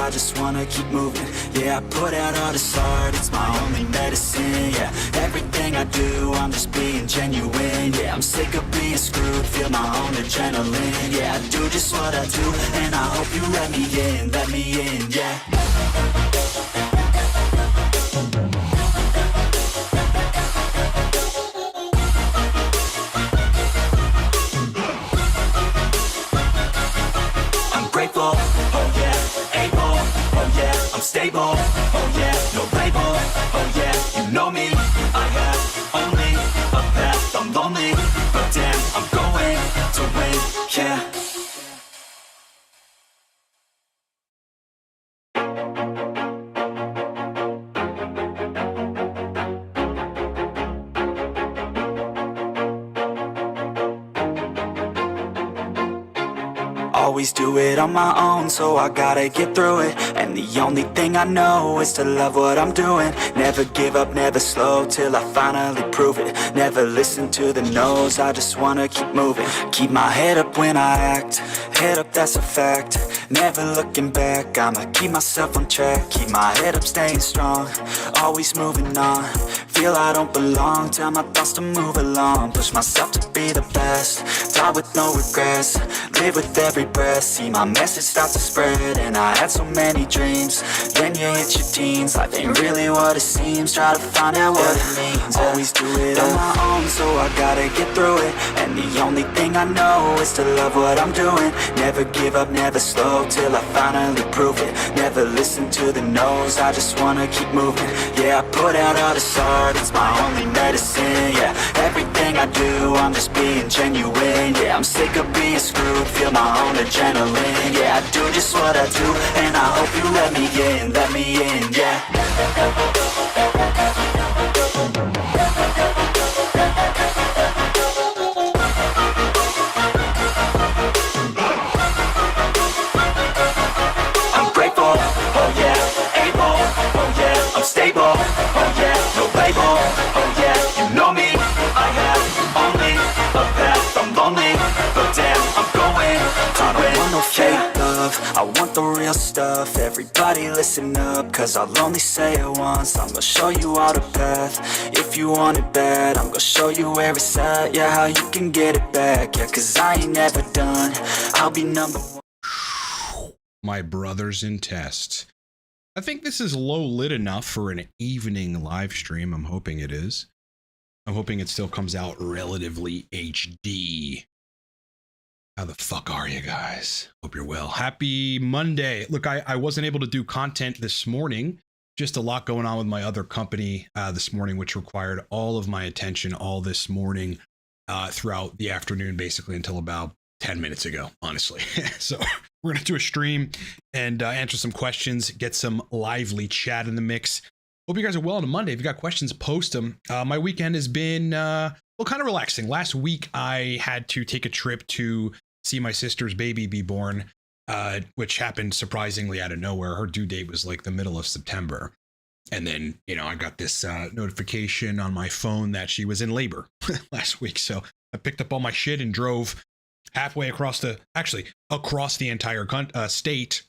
I just wanna keep moving. Yeah, I put out all this art, it's my only medicine. Yeah, everything I do, I'm just being genuine. Yeah, I'm sick of being screwed, feel my own adrenaline. Yeah, I do just what I do, and I hope you let me in, yeah. Oh yeah, able, oh yeah, I'm stable, oh yeah, no label, oh yeah, you know me, I have only a path, I'm lonely, but damn, I'm going to win, yeah. Always do it on my own, so I gotta get through it. And the only thing I know is to love what I'm doing. Never give up, never slow, till I finally prove it. Never listen to the no's, I just wanna keep moving. Keep my head up when I act, head up, that's a fact. Never looking back, I'ma keep myself on track. Keep my head up, staying strong, always moving on. Feel I don't belong, tell my thoughts to move along. Push myself to be the best, die with no regrets. Live with every breath, see my message start to spread. And I had so many dreams, then you hit your teens. Life ain't really what it seems, try to find out what it means. Always do it on my own, so I gotta get through it. And the only thing I know is to love what I'm doing. Never give up, never slow, till I finally prove it. Never listen to the no's, I just wanna keep moving. Yeah, I put out all this art, it's my only medicine. Yeah, everything I do, I'm just being genuine. Yeah, I'm sick of being screwed, feel my own adrenaline. Yeah, I do just what I do, and I hope you let me in, yeah. I'm grateful, oh yeah, able, oh yeah, I'm stable, oh yeah, no label, oh yeah, you know me, I have only a path, I'm lonely, but damn, I'm going to win. I don't want no fake love, I want the real stuff. Everybody listen up, cause I'll only say it once. I'm gonna show you all the path, if you want it bad. I'm gonna show you where it's at, yeah, how you can get it back. Yeah, cause I ain't never done, I'll be number one. My brothers in test. I think this is low lit enough for an evening live stream. I'm hoping it is. I'm hoping it still comes out relatively HD. How the fuck are you guys? Hope you're well. Happy Monday. Look, I wasn't able to do content this morning. Just a lot going on with my other company this morning, which required all of my attention all this morning throughout the afternoon, basically until about 10 minutes ago, honestly. So we're going to do a stream and answer some questions, get some lively chat in the mix. Hope you guys are well on a Monday. If you got questions, post them. My weekend has been, well, kind of relaxing. Last week, I had to take a trip to see my sister's baby be born, which happened surprisingly out of nowhere. Her due date was like the middle of September. And then, you know, I got this notification on my phone that she was in labor last week. So I picked up all my shit and drove halfway across the entire state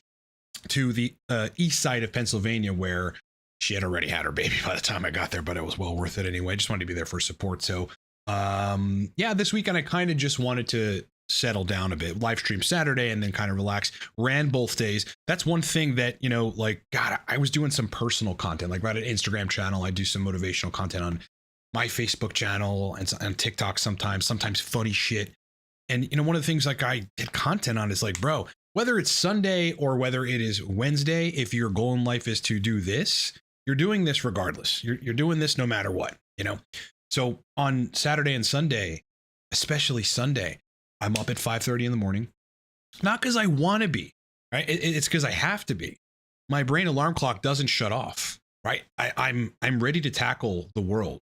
to the east side of Pennsylvania, where she had already had her baby by the time I got there, but it was well worth it anyway. Just wanted to be there for support. So, yeah, this weekend I kind of just wanted to settle down a bit, live stream Saturday and then kind of relax. Ran both days. That's one thing that, you know, like, God, I was doing some personal content, like right at Instagram channel. I do some motivational content on my Facebook channel and on TikTok sometimes funny shit. And, you know, one of the things like I did content on is like, bro, whether it's Sunday or whether it is Wednesday, if your goal in life is to do this, you're doing this regardless. You're doing this no matter what, you know? So on Saturday and Sunday, especially Sunday, I'm up at 5:30 in the morning, not because I want to be, right? It's because I have to be. My brain alarm clock doesn't shut off, right? I'm ready to tackle the world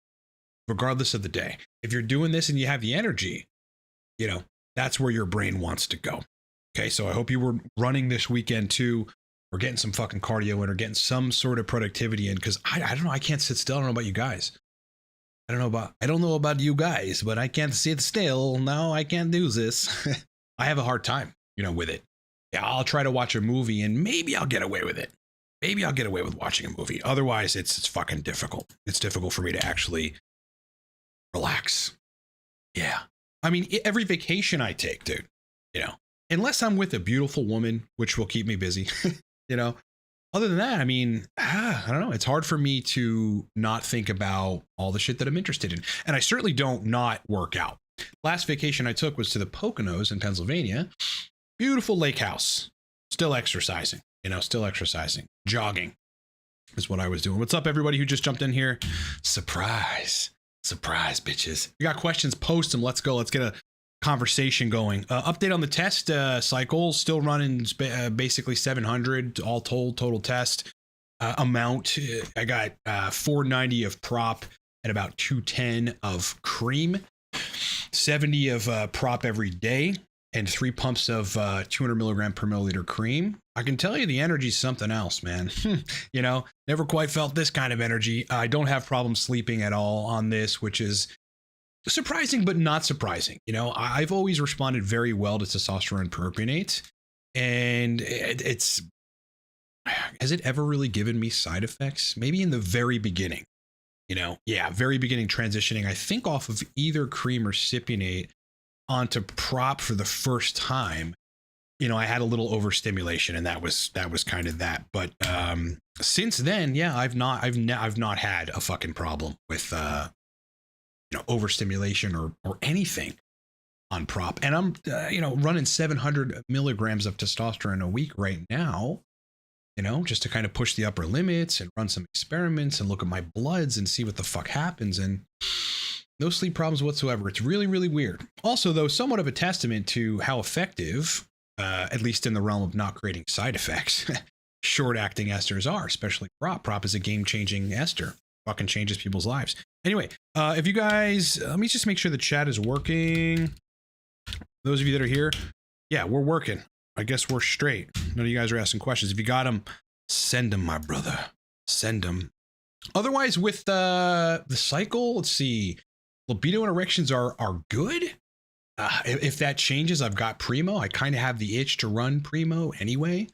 regardless of the day. If you're doing this and you have the energy, you know, that's where your brain wants to go. Okay. So I hope you were running this weekend too, or getting some fucking cardio in, or getting some sort of productivity in. Cause I don't know. I can't sit still. I don't know about you guys. I don't know about you guys, but I can't sit still. No, I can't do this. I have a hard time, you know, with it. Yeah, I'll try to watch a movie and maybe I'll get away with it. Maybe I'll get away with watching a movie. Otherwise, it's fucking difficult. It's difficult for me to actually relax. Yeah. I mean, every vacation I take, dude, you know, unless I'm with a beautiful woman, which will keep me busy, you know, other than that, I mean, I don't know. It's hard for me to not think about all the shit that I'm interested in. And I certainly don't not work out. Last vacation I took was to the Poconos in Pennsylvania. Beautiful lake house. Still exercising, you know, still exercising. Jogging is what I was doing. What's up, everybody who just jumped in here? Surprise. Surprise, bitches. If you got questions, post them. Let's go. Let's get a conversation going. Update on the test cycle. Still running basically 700 all told, total test amount. I got 490 of prop and about 210 of cream. 70 of prop every day and 3 pumps of 200 milligram per milliliter cream. I can tell you the energy's something else, man. You know, never quite felt this kind of energy. I don't have problems sleeping at all on this, which is surprising, but not surprising. You know, I've always responded very well to testosterone propionate, and it's, has it ever really given me side effects? Maybe in the very beginning, you know, yeah, very beginning transitioning, I think off of either cream or cypionate onto prop for the first time. You know, I had a little overstimulation, and that was kind of that. But since then, yeah, I've not had a fucking problem with you know, overstimulation or anything on prop. And I'm you know, running 700 milligrams of testosterone a week right now, you know, just to kind of push the upper limits and run some experiments and look at my bloods and see what the fuck happens. And no sleep problems whatsoever. It's really, really weird. Also, though, somewhat of a testament to how effective, at least in the realm of not creating side effects, short-acting esters are, especially prop. Prop is a game-changing ester. Fucking changes people's lives. Anyway, if you guys, let me just make sure the chat is working. Those of you that are here, yeah, we're working. I guess we're straight. None of you guys are asking questions. If you got them, send them, my brother. Send them. Otherwise, with the cycle, let's see. Libido and erections are good. If that changes, I've got Primo. I kind of have the itch to run Primo anyway.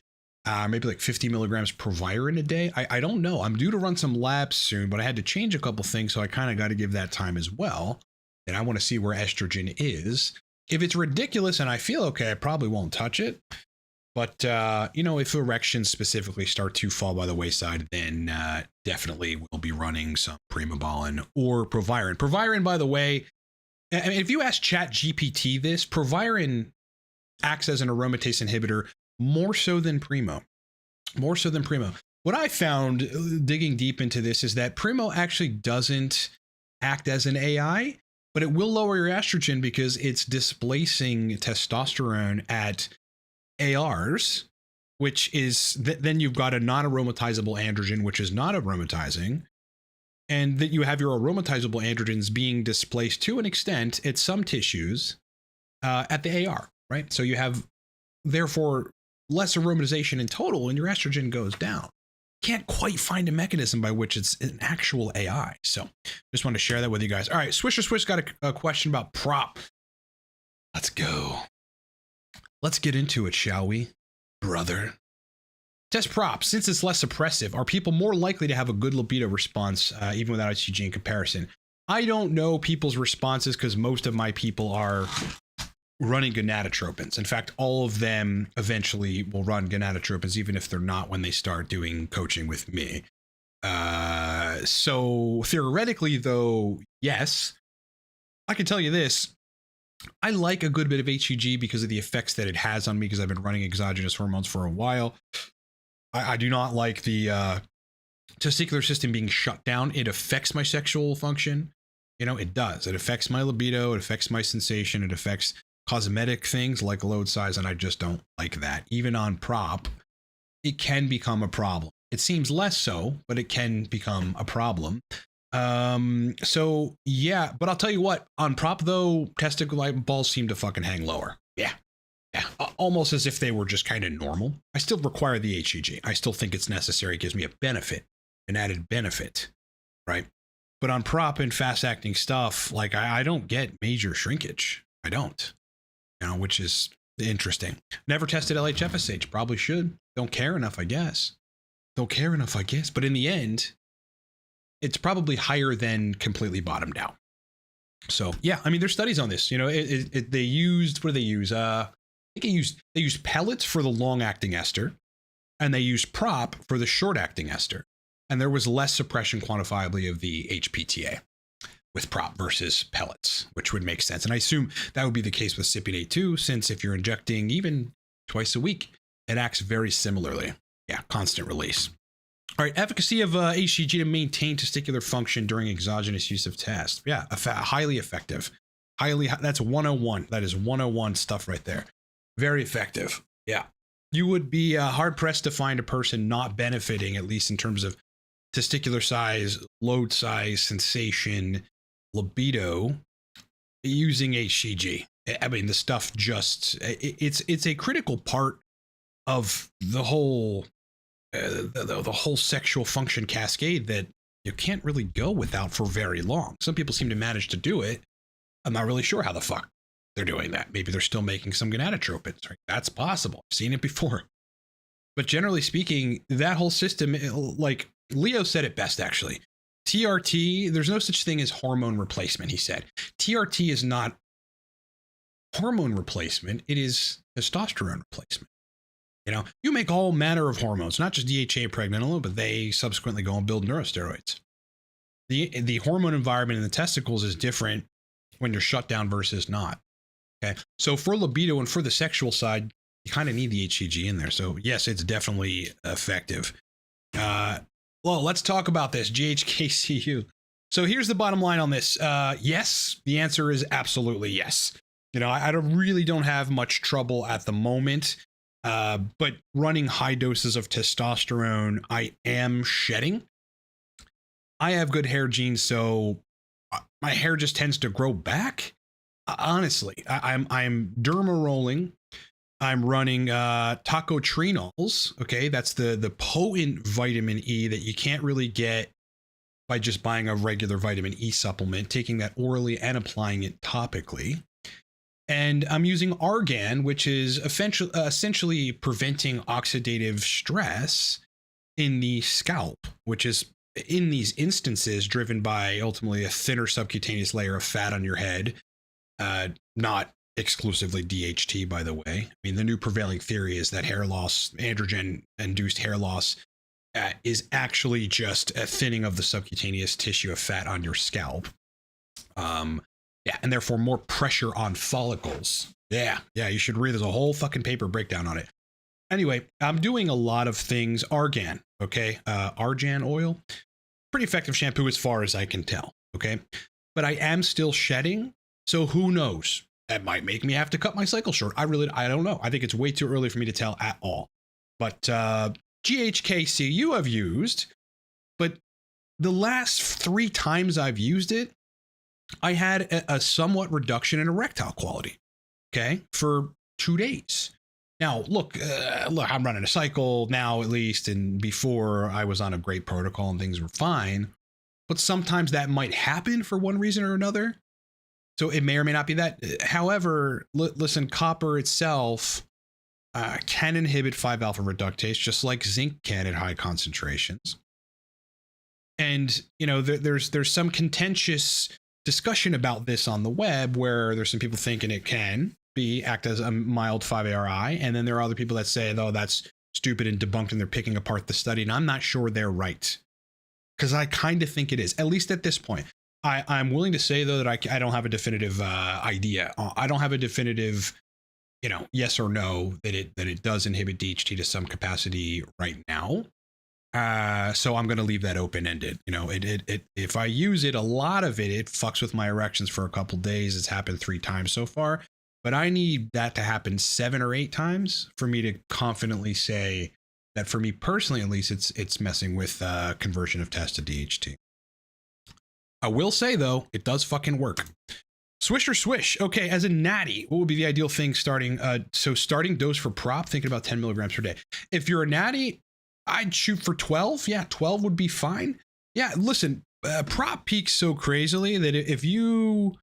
Maybe like 50 milligrams per virin a day. I don't know. I'm due to run some labs soon, but I had to change a couple things, so I kind of got to give that time as well. And I want to see where estrogen is. If it's ridiculous and I feel okay, I probably won't touch it. But, you know, if erections specifically start to fall by the wayside, then definitely we'll be running some Primobolan or Proviron. Proviron, by the way, I mean, if you ask ChatGPT this, Proviron acts as an aromatase inhibitor more so than Primo. More so than Primo. What I found digging deep into this is that Primo actually doesn't act as an AI, but it will lower your estrogen because it's displacing testosterone at ARs, which is then you've got a non-aromatizable androgen, which is not aromatizing, and that you have your aromatizable androgens being displaced to an extent at some tissues at the AR, right? So you have therefore less aromatization in total, and your estrogen goes down. Can't quite find a mechanism by which it's an actual AI. So just want to share that with you guys. All right, Swisher Swish got a question about prop. Let's go. Let's get into it, shall we, brother? Test prop. Since it's less suppressive, are people more likely to have a good libido response even without HCG in comparison? I don't know people's responses because most of my people are running gonadotropins. In fact, all of them eventually will run gonadotropins, even if they're not when they start doing coaching with me. So theoretically, though, yes, I can tell you this. I like a good bit of HCG because of the effects that it has on me, because I've been running exogenous hormones for a while. I do not like the testicular system being shut down. It affects my sexual function. You know, it does. It affects my libido. It affects my sensation. It affects cosmetic things like load size, and I just don't like that. Even on prop, it can become a problem. It seems less so, but it can become a problem. So yeah, but I'll tell you what, on prop though, testicle balls seem to fucking hang lower. Yeah. Almost as if they were just kind of normal. I still require the HCG. I still think it's necessary. It gives me a benefit, an added benefit, right? But on prop and fast acting stuff, like I don't get major shrinkage. I don't, you know, which is Interesting. Never tested LHFSH. Probably should. Don't care enough, I guess. But in the end, it's probably higher than completely bottomed out. So yeah, I mean, there's studies on this. You know, they used, what do they use? I think they used pellets for the long-acting ester, and they used prop for the short-acting ester. And there was less suppression quantifiably of the HPTA with prop versus pellets, which would make sense. And I assume that would be the case with cypionate too, since if you're injecting even twice a week, it acts very similarly. Yeah, constant release. All right, efficacy of HCG to maintain testicular function during exogenous use of test. Yeah, highly effective. That's 101. That is 101 stuff right there. Very effective. Yeah. You would be hard pressed to find a person not benefiting, at least in terms of testicular size, load size, sensation, libido, using HCG. I mean, the stuff just, it's a critical part of the whole the whole sexual function cascade that you can't really go without for very long. Some people seem to manage to do it. I'm not really sure how the fuck they're doing that. Maybe they're still making some gonadotropins. Right? That's possible. I've seen it before. But generally speaking, that whole system, like Leo said it best, actually. TRT, there's no such thing as hormone replacement, he said. TRT is not hormone replacement. It is testosterone replacement. You know, you make all manner of hormones, not just DHA and pregnenolone, but they subsequently go and build neurosteroids. The hormone environment in the testicles is different when you're shut down versus not. Okay. So for libido and for the sexual side, you kind of need the HCG in there. So yes, it's definitely effective. Well, let's talk about this GHKCU. So here's the bottom line on this. Yes, the answer is absolutely yes. You know, I really don't have much trouble at the moment. But running high doses of testosterone, I am shedding. I have good hair genes, so my hair just tends to grow back. Honestly, I'm derma rolling. I'm running tocotrienols. Okay, that's the potent vitamin E that you can't really get by just buying a regular vitamin E supplement, taking that orally and applying it topically. And I'm using argan, which is essentially preventing oxidative stress in the scalp, which is in these instances driven by ultimately a thinner subcutaneous layer of fat on your head, not exclusively DHT, by the way. I mean, the new prevailing theory is that hair loss, androgen-induced hair loss, is actually just a thinning of the subcutaneous tissue of fat on your scalp. Yeah, and therefore more pressure on follicles. Yeah, you should read. There's a whole fucking paper breakdown on it. Anyway, I'm doing a lot of things. Argan, okay? Argan oil. Pretty effective shampoo as far as I can tell, okay? But I am still shedding, so who knows? That might make me have to cut my cycle short. I don't know. I think it's way too early for me to tell at all. But GHKCU I've used, but the last 3 times I've used it, I had a somewhat reduction in erectile quality, okay, for 2 days. Now, look, I'm running a cycle now at least, and before I was on a great protocol and things were fine, but sometimes that might happen for one reason or another. So it may or may not be that. However, listen, copper itself can inhibit 5-alpha reductase, just like zinc can at high concentrations. And, you know, there's some contentious discussion about this on the web where there's some people thinking it can act as a mild 5-ARI, and then there are other people that say, oh, that's stupid and debunked, and they're picking apart the study, and I'm not sure they're right, because I kind of think it is, at least at this point. I'm willing to say, though, that I don't have a definitive idea. I don't have a definitive, you know, yes or no that it does inhibit DHT to some capacity right now. So I'm going to leave that open-ended. You know, if I use it, a lot of it fucks with my erections for a couple days. It's happened 3 times so far, but I need that to happen 7 or 8 times for me to confidently say that, for me personally, at least, it's messing with conversion of test to DHT. I will say, though, it does fucking work. Swish or swish. Okay, as a natty, what would be the ideal thing starting? So starting dose for prop, thinking about 10 milligrams per day. If you're a natty, I'd shoot for 12. Yeah, 12 would be fine. Yeah, listen, prop peaks so crazily that if you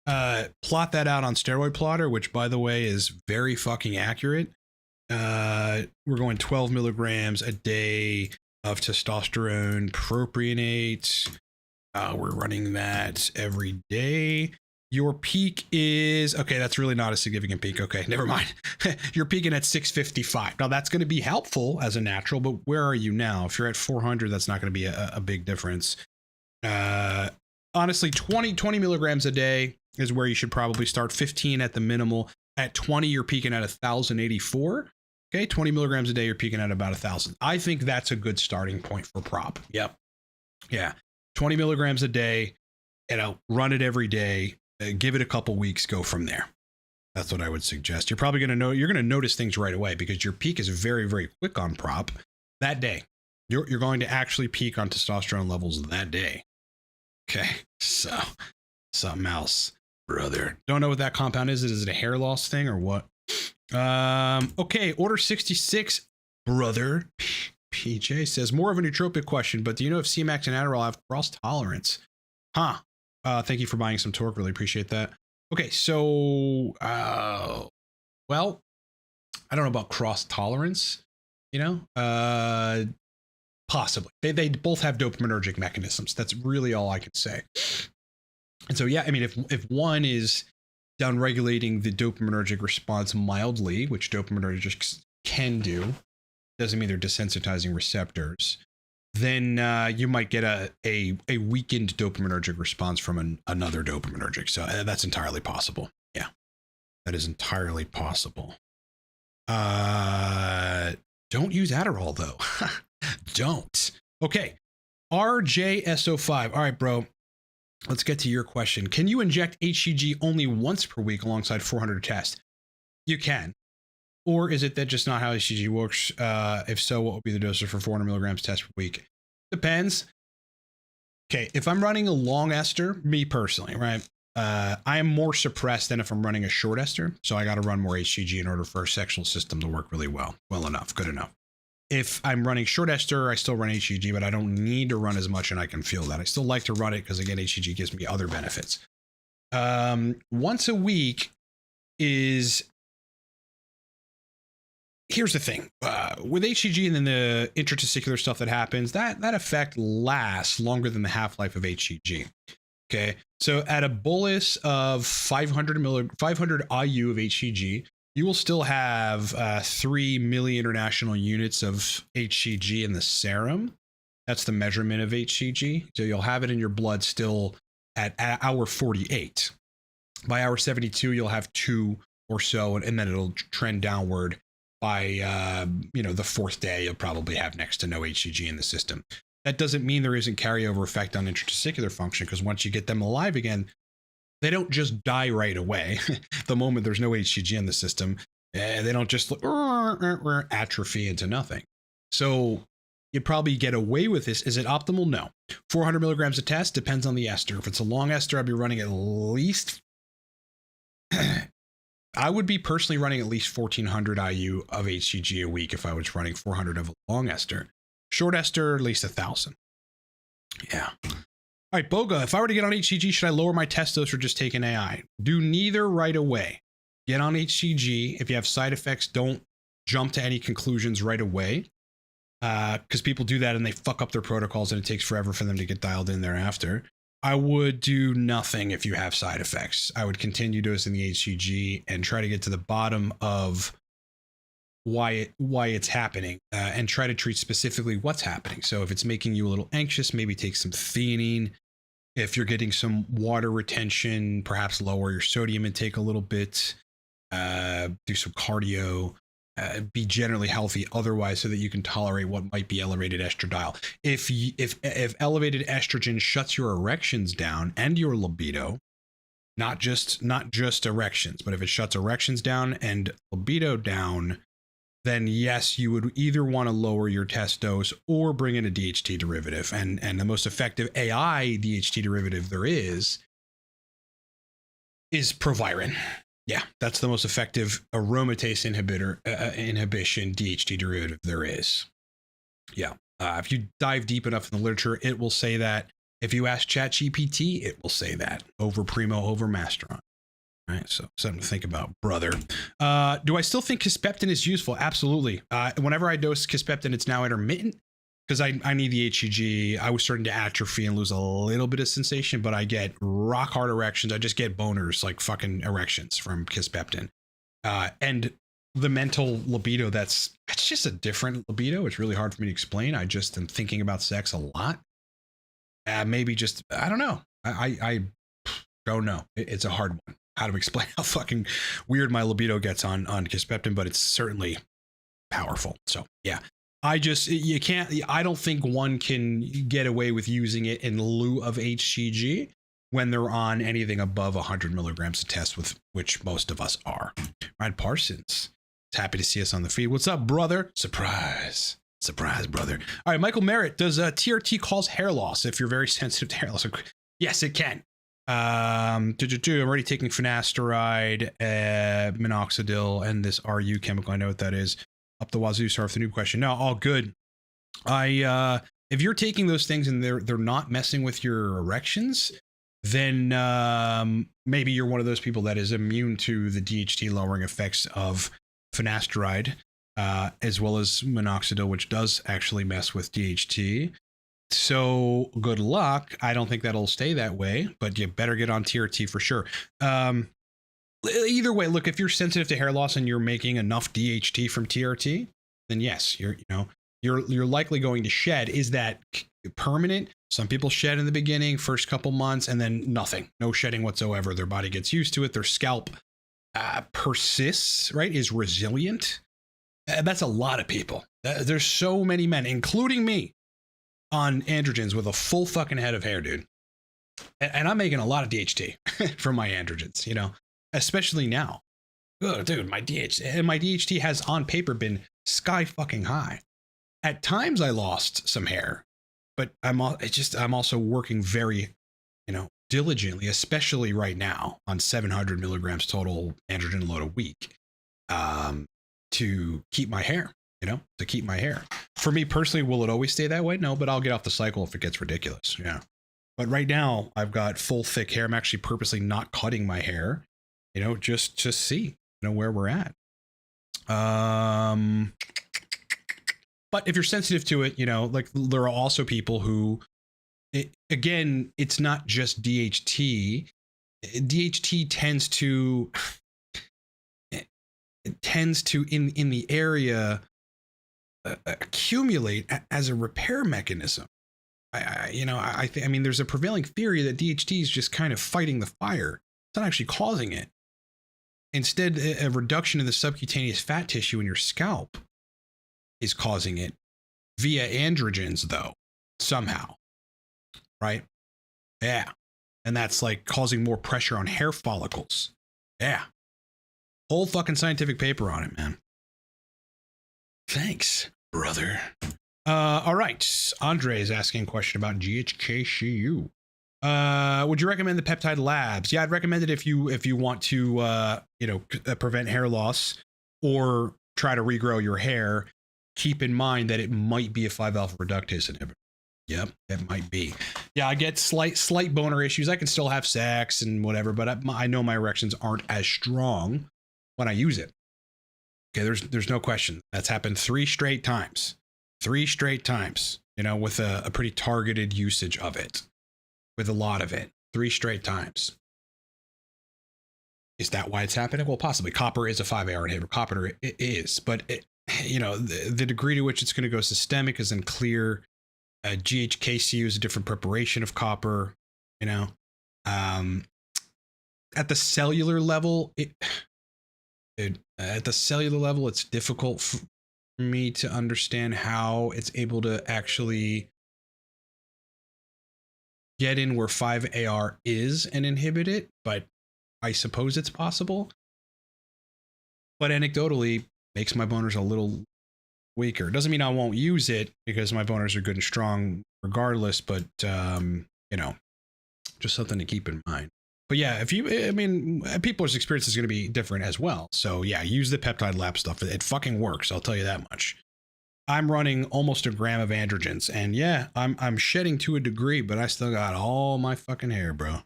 Plot that out on Steroid Plotter, which by the way is very fucking accurate. We're going 12 milligrams a day of testosterone propionate. We're running that every day. Your peak is, okay, that's really not a significant peak. Okay, never mind. You're peaking at 655. Now that's going to be helpful as a natural, but where are you now? If you're at 400, that's not going to be a big difference. Honestly, 20 milligrams a day is where you should probably start. 15 at the minimal. At 20, you're peaking at 1,084. Okay, 20 milligrams a day, you're peaking at about 1,000. I think that's a good starting point for prop. Yep. Yeah. 20 milligrams a day, run it every day. Give it a couple weeks, go from there. That's what I would suggest. You're probably going to notice things right away because your peak is very, very quick on prop that day. You're going to actually peak on testosterone levels that day. Okay, so something else, brother. Don't know what that compound is. Is it a hair loss thing or what? Okay, order 66, brother. PJ says more of a nootropic question, but do you know if CMAX and Adderall have cross tolerance? Huh. Thank you for buying some torque. Really appreciate that. Okay, so, well, I don't know about cross tolerance, possibly. They both have dopaminergic mechanisms. That's really all I can say. And so, yeah, I mean, if one is downregulating the dopaminergic response mildly, which dopaminergics can do, doesn't mean they're desensitizing receptors, then you might get a weakened dopaminergic response from another dopaminergic. So that's entirely possible. Yeah, that is entirely possible. Don't use Adderall, though. Don't. Okay. RJSO5. All right, bro. Let's get to your question. Can you inject HCG only once per week alongside 400 test? You can. Or is it that just not how HCG works? If so, what would be the dosage for 400 milligrams test per week? Depends. Okay, if I'm running a long ester, me personally, right? I am more suppressed than if I'm running a short ester. So I got to run more HCG in order for our sexual system to work really well. Well enough, good enough. If I'm running short ester, I still run HCG, but I don't need to run as much, and I can feel that. I still like to run it because, again, HCG gives me other benefits. Once a week is... Here's the thing. With HCG and then the intratesticular stuff that happens, that effect lasts longer than the half-life of HCG. Okay, so at a bolus of 500 IU of HCG, you will still have 3 million international units of HCG in the serum. That's the measurement of HCG. So you'll have it in your blood still at hour 48. By hour 72, you'll have 2 or so, and then it'll trend downward. By the fourth day, you'll probably have next to no HCG in the system. That doesn't mean there isn't carryover effect on intratesticular function, because once you get them alive again, they don't just die right away. The moment there's no HCG in the system, they don't just atrophy into nothing. So you'd probably get away with this. Is it optimal? No. 400 milligrams a test depends on the ester. If it's a long ester, I'd be running at least... I would be personally running at least 1,400 IU of HCG a week if I was running 400 of a long ester. Short ester, at least 1,000. Yeah. All right, Boga, if I were to get on HCG, should I lower my test dose or just take an AI? Do neither right away. Get on HCG. If you have side effects, don't jump to any conclusions right away. Because people do that and they fuck up their protocols and it takes forever for them to get dialed in thereafter. I would do nothing if you have side effects. I would continue dosing the HCG and try to get to the bottom of why it's happening, and try to treat specifically what's happening. So if it's making you a little anxious, maybe take some theanine. If you're getting some water retention, perhaps lower your sodium intake a little bit, do some cardio, be generally healthy otherwise so that you can tolerate what might be elevated estradiol. If elevated estrogen shuts your erections down and your libido, not just erections, but if it shuts erections down and libido down, then yes, you would either want to lower your test dose or bring in a DHT derivative. And the most effective AI DHT derivative there is Proviron. Yeah, that's the most effective aromatase inhibition DHT derivative there is. Yeah, if you dive deep enough in the literature, it will say that. If you ask ChatGPT, it will say that over Primo, over Masteron. All right, so something to think about, brother. Do I still think Kisspeptin is useful? Absolutely. Whenever I dose Kisspeptin, it's now intermittent because I need the HCG. I was starting to atrophy and lose a little bit of sensation, but I get rock hard erections. I just get boners, like fucking erections from Kisspeptin. And the mental libido, it's just a different libido. It's really hard for me to explain. I just am thinking about sex a lot. Maybe just, I don't know. I don't know. It's a hard one. How to explain how fucking weird my libido gets on Kisspeptin, but it's certainly powerful. So yeah, I don't think one can get away with using it in lieu of HCG when they're on anything above 100 milligrams of test, with which most of us are. Ryan Parsons, happy to see us on the feed. What's up, brother? Surprise, brother. All right, Michael Merritt, does TRT cause hair loss if you're very sensitive to hair loss? Yes, it can. I'm already taking finasteride, minoxidil, and this RU chemical. I know what that is. Up the wazoo. Sorry for the noob question. No, all good. If you're taking those things and they're not messing with your erections, then maybe you're one of those people that is immune to the DHT lowering effects of finasteride, as well as minoxidil, which does actually mess with DHT. So good luck. I don't think that'll stay that way, but you better get on TRT for sure. Either way, look, if you're sensitive to hair loss and you're making enough DHT from TRT, then yes, you're likely going to shed. Is that permanent? Some people shed in the beginning, first couple months, and then nothing, no shedding whatsoever. Their body gets used to it. Their scalp persists, right? Is resilient. That's a lot of people. There's so many men, including me, on androgens with a full fucking head of hair, dude. And I'm making a lot of DHT from my androgens, especially now. Oh, dude, my DHT has on paper been sky fucking high. At times I lost some hair, but I'm also working very, diligently, especially right now on 700 milligrams total androgen load a week, to keep my hair. To keep my hair. For me personally, will it always stay that way? No, but I'll get off the cycle if it gets ridiculous. Yeah. But right now I've got full thick hair. I'm actually purposely not cutting my hair, just to see, where we're at. But if you're sensitive to it, like there are also people who, it's not just DHT. DHT tends to in the area accumulate as a repair mechanism. There's a prevailing theory that DHT is just kind of fighting the fire. It's not actually causing it. Instead, a reduction in the subcutaneous fat tissue in your scalp is causing it via androgens, though, somehow. Right? Yeah. And that's like causing more pressure on hair follicles. Yeah. Whole fucking scientific paper on it, man. Thanks, brother. All right. Andre is asking a question about GHKCU. Would you recommend the peptide labs? Yeah, I'd recommend it if you want to, prevent hair loss or try to regrow your hair. Keep in mind that it might be a 5-alpha reductase inhibitor. Yep, it might be. Yeah, I get slight boner issues. I can still have sex and whatever, but I know my erections aren't as strong when I use it. Okay, there's no question. That's happened 3 straight times. 3 straight times, with a pretty targeted usage of it. With a lot of it. 3 straight times. Is that why it's happening? Well, possibly. Copper is a 5-AR inhibitor. Copper it is, but the degree to which it's going to go systemic is unclear. GHKCU is a different preparation of copper. At the cellular level, it's difficult for me to understand how it's able to actually get in where 5-AR is and inhibit it, but I suppose it's possible. But anecdotally, makes my boners a little weaker. Doesn't mean I won't use it because my boners are good and strong regardless, but just something to keep in mind. But yeah, people's experience is going to be different as well. So yeah, use the peptide lab stuff. It fucking works. I'll tell you that much. I'm running almost a gram of androgens, and yeah, I'm shedding to a degree, but I still got all my fucking hair, bro.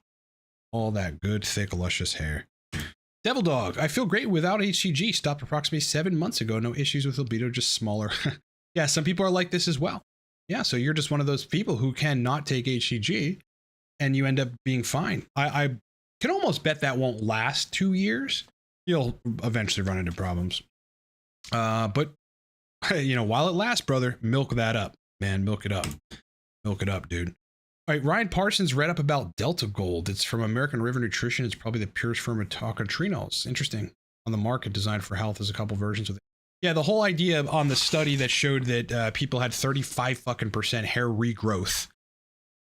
All that good, thick, luscious hair. Devil Dog, I feel great without HCG. Stopped approximately 7 months ago. No issues with libido, just smaller. Yeah, some people are like this as well. Yeah, so you're just one of those people who cannot take HCG and you end up being fine. I can almost bet that won't last 2 years. You'll eventually run into problems. But, you know, while it lasts, brother, milk that up, man. Milk it up. Milk it up, dude. All right, Ryan Parsons read up about Delta Gold. It's from American River Nutrition. It's probably the purest form of tocotrienols. Interesting. On the market, designed for health. There's a couple versions with it. Yeah, the whole idea on the study that showed that people had 35% hair regrowth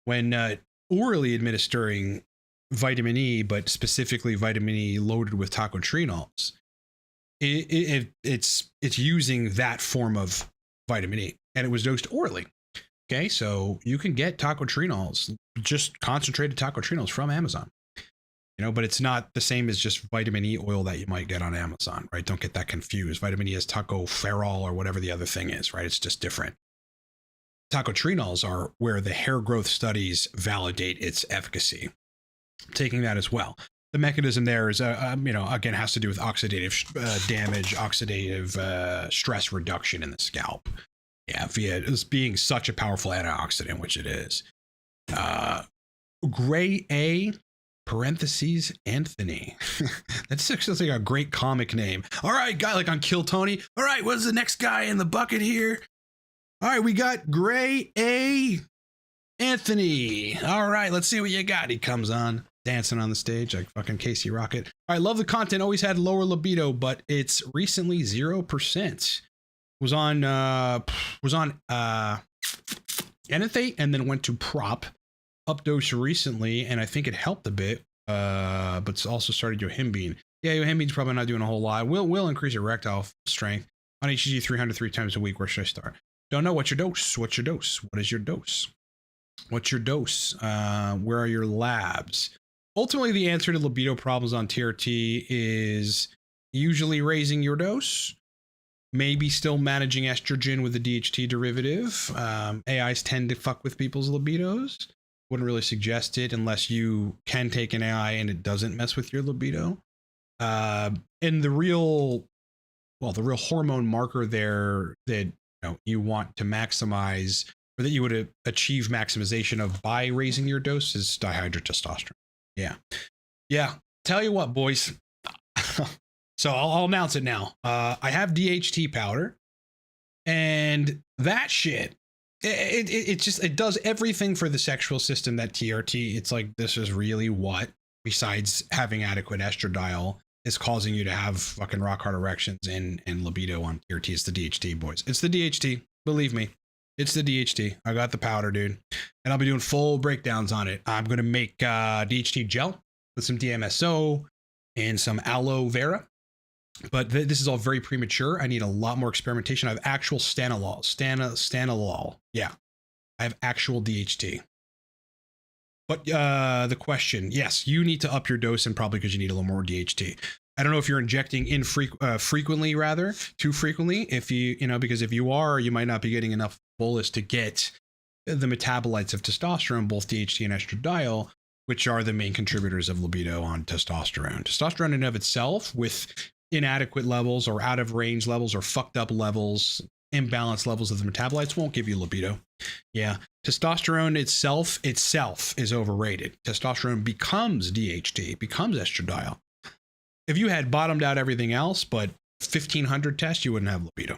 when orally administering vitamin E, but specifically vitamin E loaded with tocotrienols. It's using that form of vitamin E, and it was dosed orally. Okay, so you can get tocotrienols, just concentrated tocotrienols from Amazon. You know, but it's not the same as just vitamin E oil that you might get on Amazon, right? Don't get that confused. Vitamin E is tocopherol or whatever the other thing is, right? It's just different. Tocotrienols are where the hair growth studies validate its efficacy. Taking that as well. The mechanism there is, you know, again, has to do with oxidative damage, oxidative stress reduction in the scalp. Yeah, via it being such a powerful antioxidant, which it is. Gray A, parentheses, Anthony. That's actually a great comic name. All right, guy, like on Kill Tony. All right, what's the next guy in the bucket here? All right, we got Gray A, Anthony. All right, let's see what you got. He comes on, dancing on the stage like fucking Casey Rocket. All right, love the content. Always had lower libido, but it's recently 0%. Was on Enethate and then went to Prop. Updose recently, and I think it helped a bit. But it's also started Yohimbine. Yeah, Yohimbine's probably not doing a whole lot. Will increase erectile strength on HCG 300 3 times a week. Where should I start? Don't know. What's your dose? What's your dose? What is your dose? What's your dose? Where are your labs? Ultimately, the answer to libido problems on TRT is usually raising your dose. Maybe still managing estrogen with the DHT derivative. AIs tend to fuck with people's libidos. Wouldn't really suggest it unless you can take an AI and it doesn't mess with your libido. And the real hormone marker there that you want to maximize, or that you would achieve maximization of by raising your dose, is dihydrotestosterone. Yeah. Tell you what, boys. So I'll announce it now. I have DHT powder, and that shit, it does everything for the sexual system that TRT. It's like, this is really what, besides having adequate estradiol, is causing you to have fucking rock hard erections and libido on TRT. It's the DHT, boys. It's the DHT. Believe me, it's the DHT. I got the powder, dude, and I'll be doing full breakdowns on it. I'm gonna make DHT gel with some DMSO and some aloe vera. But this is all very premature. I need a lot more experimentation. I have actual stanolol. Yeah, I have actual DHT. But the question, yes, you need to up your dose, and probably because you need a little more DHT. I don't know if you're injecting frequently, rather too frequently. If because if you are, you might not be getting enough bolus to get the metabolites of testosterone, both DHT and estradiol, which are the main contributors of libido on testosterone. Testosterone in and of itself, with inadequate levels or out of range levels or fucked up levels, imbalanced levels of the metabolites, won't give you libido. Yeah. Testosterone itself is overrated. Testosterone becomes DHT, becomes estradiol. If you had bottomed out everything else, but 1500 tests, you wouldn't have libido.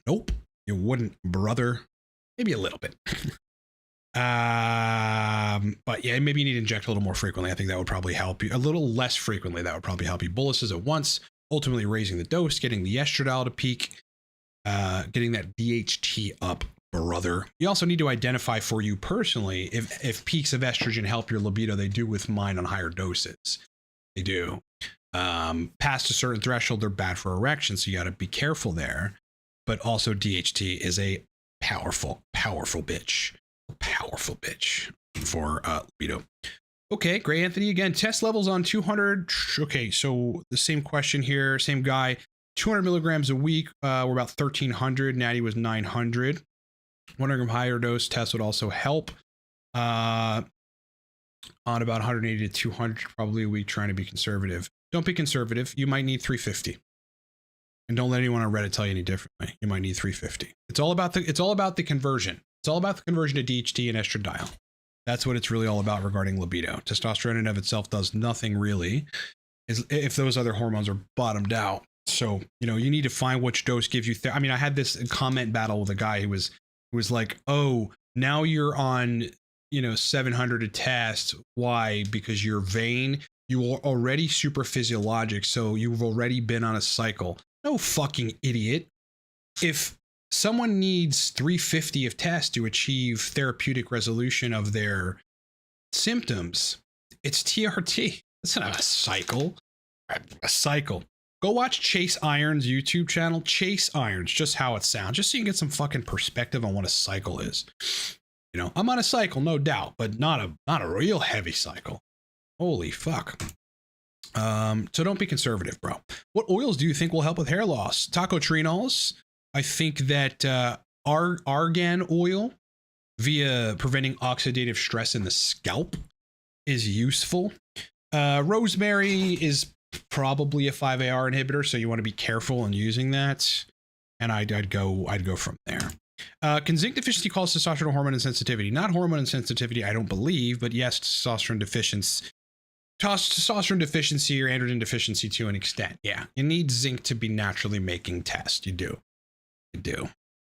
Nope, you wouldn't, brother. Maybe a little bit. But yeah, maybe you need to inject a little more frequently. I think that would probably help you. A little less frequently, that would probably help you. Boluses at once, ultimately raising the dose, getting the estradiol to peak, getting that DHT up, brother. You also need to identify for you personally if peaks of estrogen help your libido. They do with mine on higher doses. They do. Past a certain threshold, they're bad for erection, so you got to be careful there. But also DHT is a powerful bitch. Powerful bitch for libido. Okay, Gray Anthony again. Test levels on 200. Okay, so the same question here, same guy. 200 milligrams a week. We're about 1300. Natty was 900. 100 gram higher dose test would also help. On about 180 to 200 probably a week, trying to be conservative. Don't be conservative. You might need 350. And don't let anyone on Reddit tell you any differently. You might need 350. It's all about the conversion. It's all about the conversion to DHT and estradiol. That's what it's really all about regarding libido. Testosterone in and of itself does nothing really, if those other hormones are bottomed out. So, you know, you need to find which dose gives you. I mean, I had this comment battle with a guy who was like, oh, now you're on, you know, 700 a test. Why? Because you're vain. You are already super physiologic. So you've already been on a cycle. No fucking idiot. If someone needs 350 of tests to achieve therapeutic resolution of their symptoms, it's TRT. It's not a cycle. A cycle. Go watch Chase Iron's YouTube channel. Chase Irons, just how it sounds, just so you can get some fucking perspective on what a cycle is. You know, I'm on a cycle, no doubt, but not a real heavy cycle. Holy fuck. So don't be conservative, bro. What oils do you think will help with hair loss? Tocotrienols. I think that argan oil via preventing oxidative stress in the scalp is useful. Rosemary is probably a 5-AR inhibitor, so you want to be careful in using that. And I'd go from there. Can zinc deficiency cause testosterone hormone insensitivity? Not hormone insensitivity, I don't believe, but yes, testosterone deficiency or androgen deficiency to an extent. Yeah, you need zinc to be naturally making tests. You do.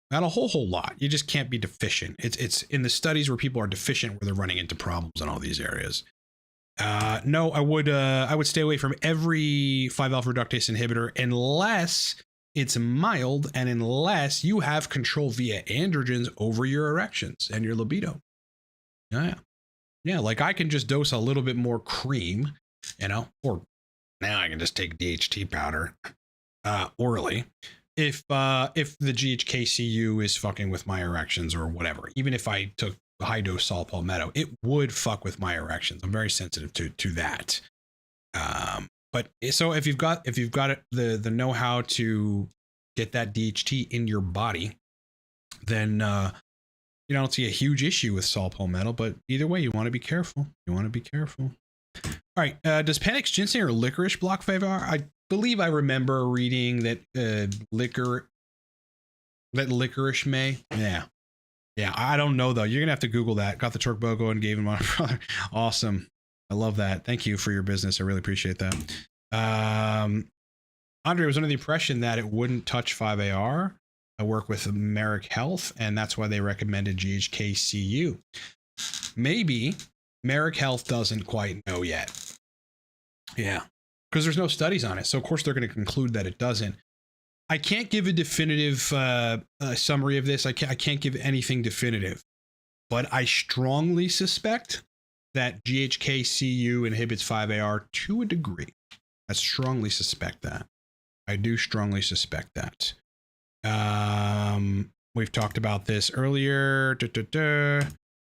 Not a whole lot. You just can't be deficient. It's in the studies where people are deficient where they're running into problems in all these areas. No, I would stay away from every 5-alpha reductase inhibitor unless it's mild and unless you have control via androgens over your erections and your libido. Yeah, like I can just dose a little bit more cream, you know, or now I can just take DHT powder orally if the GHKCU is fucking with my erections or whatever. Even if I took high dose saw palmetto, it would fuck with my erections. I'm very sensitive to that. But so if you've got the know-how to get that DHT in your body, then you don't see a huge issue with saw palmetto. But either way, you want to be careful. All right. Does Panax ginseng or licorice block 5-AR? I believe I remember reading that licorice may. Yeah, I don't know though. You're gonna have to Google that. Got the torquebogo and gave him my brother. Awesome. I love that. Thank you for your business. I really appreciate that. Andre was under the impression that it wouldn't touch 5-AR. I work with Merrick Health, and that's why they recommended GHKCU. Maybe Merrick Health doesn't quite know yet. Yeah, because there's no studies on it. So of course they're going to conclude that it doesn't. I can't give a definitive summary of this. I can't give anything definitive, but I strongly suspect that GHKCU inhibits 5-AR to a degree. I strongly suspect that. I do strongly suspect that. We've talked about this earlier.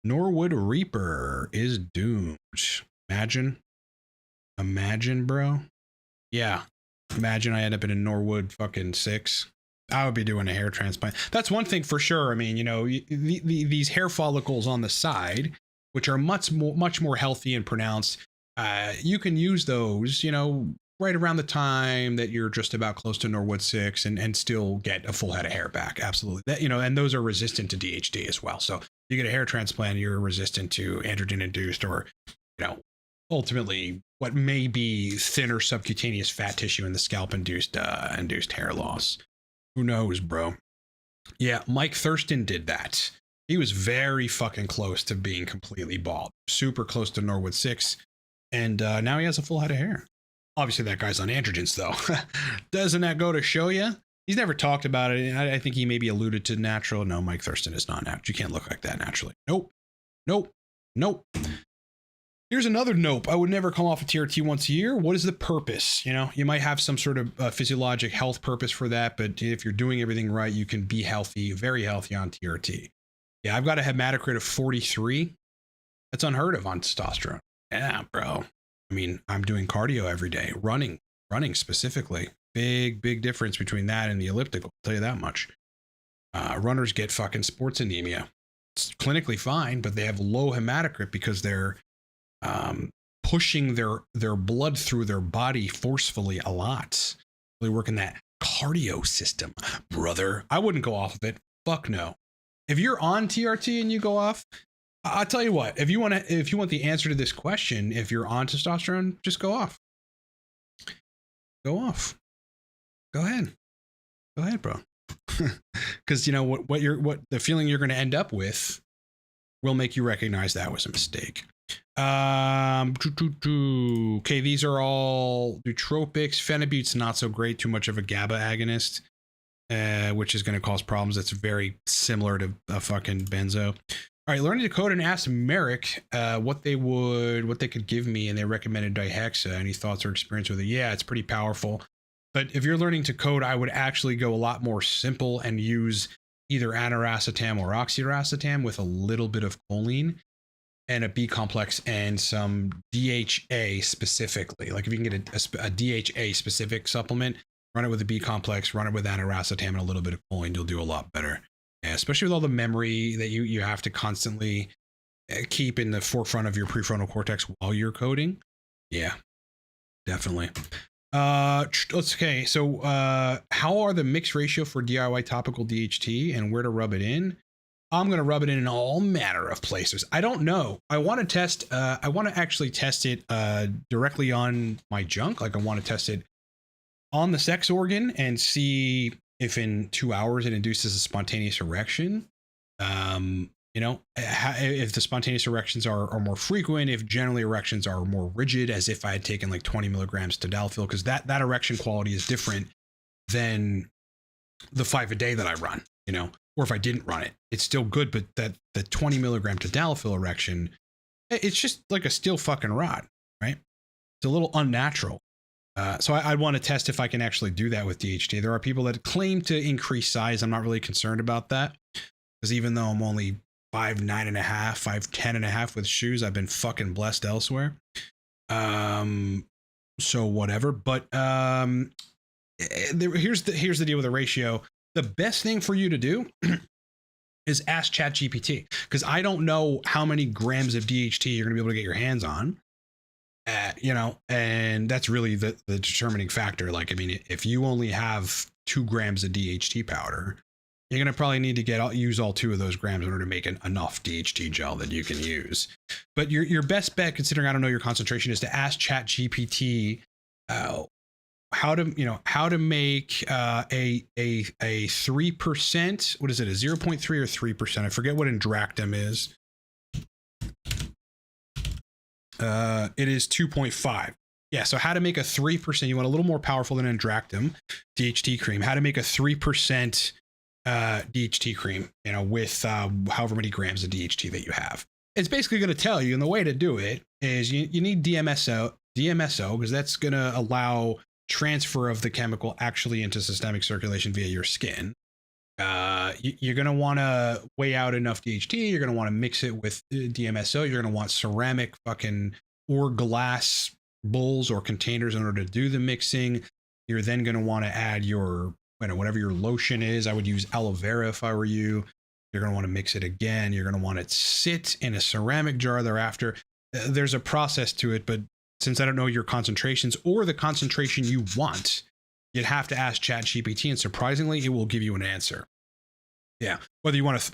Norwood Reaper is doomed. Imagine, bro. Yeah. Imagine I end up in a Norwood fucking 6. I would be doing a hair transplant. That's one thing for sure. I mean, you know, these hair follicles on the side, which are much more healthy and pronounced, you can use those, you know, right around the time that you're just about close to Norwood 6 and still get a full head of hair back. Absolutely. That, you know, and those are resistant to DHT as well. So you get a hair transplant, you're resistant to androgen induced or, you know, ultimately what may be thinner subcutaneous fat tissue in the scalp induced hair loss. Who knows, bro? Yeah, Mike Thurston did that. He was very fucking close to being completely bald, super close to Norwood 6, and now he has a full head of hair. Obviously, that guy's on androgens, though. Doesn't that go to show you? He's never talked about it. I think he maybe alluded to natural. No, Mike Thurston is not natural. You can't look like that naturally. Nope. Here's another nope. I would never come off a TRT once a year. What is the purpose? You know, you might have some sort of physiologic health purpose for that, but if you're doing everything right, you can be healthy, very healthy on TRT. Yeah, I've got a hematocrit of 43. That's unheard of on testosterone. Yeah, bro. I mean, I'm doing cardio every day, running specifically. Big difference between that and the elliptical. I'll tell you that much. Runners get fucking sports anemia. It's clinically fine, but they have low hematocrit because they're pushing their blood through their body forcefully a lot. Really working that cardio system, brother. I wouldn't go off of it. Fuck no. If you're on TRT and you go off, I'll tell you what, if you want the answer to this question, if you're on testosterone, just go off. Go off. Go ahead. Go ahead, bro. Because you know what the feeling you're going to end up with will make you recognize that was a mistake. Okay, these are all nootropics. Phenibut's not so great, too much of a GABA agonist, which is going to cause problems. That's very similar to a fucking benzo. All right, learning to code, and asked Merrick what they could give me, and they recommended dihexa. Any thoughts or experience with it? Yeah, it's pretty powerful. But if you're learning to code, I would actually go a lot more simple and use either aniracetam or oxiracetam with a little bit of choline and a B complex and some DHA specifically. Like if you can get a DHA specific supplement, run it with a B complex, run it with aniracetam and a little bit of choline, you'll do a lot better. Yeah, especially with all the memory that you have to constantly keep in the forefront of your prefrontal cortex while you're coding. Yeah, definitely. Okay, so how are the mix ratio for DIY topical DHT and where to rub it in? I'm going to rub it in all manner of places. I don't know. I want to test, I want to actually test it directly on my junk. Like I want to test it on the sex organ and see if in 2 hours it induces a spontaneous erection. You know, if the spontaneous erections are more frequent, if generally erections are more rigid, as if I had taken like 20 milligrams tadalafil, because that erection quality is different than the 5 a day that I run, you know, or if I didn't run it, it's still good. But that the 20 milligram tadalafil erection, it's just like a steel fucking rod, right? It's a little unnatural. So I'd want to test if I can actually do that with DHT. There are people that claim to increase size. I'm not really concerned about that, because even though I'm only 5'9.5", 5'10.5" with shoes, I've been fucking blessed elsewhere. So whatever. But here's the deal with the ratio. The best thing for you to do is ask ChatGPT, because I don't know how many grams of DHT you're gonna be able to get your hands on. You know, and that's really the determining factor. Like, I mean, if you only have 2 grams of DHT powder, you're going to probably need to use all 2 of those grams in order to make enough DHT gel that you can use. But your best bet, considering I don't know your concentration, is to ask ChatGPT how to make a 3%. What is it? A 0.3 or 3%? I forget what Indractum is. It is 2.5. Yeah, so how to make a 3%, you want a little more powerful than Indractum DHT cream. How to make a 3% DHT cream, you know, with however many grams of DHT that you have. It's basically going to tell you, and the way to do it is you need DMSO, because that's going to allow transfer of the chemical actually into systemic circulation via your skin. You're going to want to weigh out enough DHT. You're going to want to mix it with DMSO. You're going to want ceramic fucking or glass bowls or containers in order to do the mixing. You're then going to want to add your, you know, whatever your lotion is. I would use aloe vera if I were you. You're going to want to mix it again. You're going to want it sit in a ceramic jar thereafter. There's a process to it, but since I don't know your concentrations or the concentration you want, you'd have to ask ChatGPT, and surprisingly, it will give you an answer. Yeah, whether you want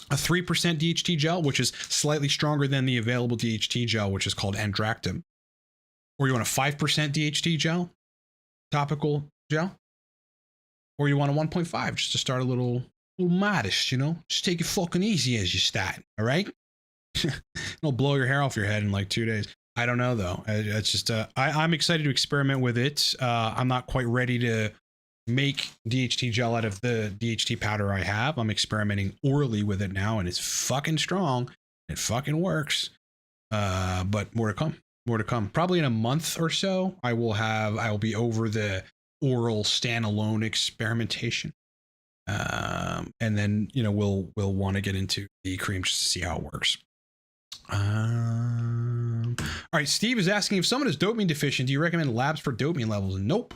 a 3% DHT gel, which is slightly stronger than the available DHT gel, which is called Andractum, or you want a 5% DHT gel, topical gel, or you want a 1.5 just to start a little modest, you know, just take it fucking easy as you start. All right. It'll blow your hair off your head in like 2 days. I don't know though. It's just, I'm excited to experiment with it. I'm not quite ready to make DHT gel out of the DHT powder I have. I'm experimenting orally with it now, and it's fucking strong. It fucking works. But more to come. More to come. Probably in a month or so, I will be over the oral standalone experimentation. And then, you know, we'll want to get into the cream just to see how it works. All right, Steve is asking, if someone is dopamine deficient, do you recommend labs for dopamine levels? Nope.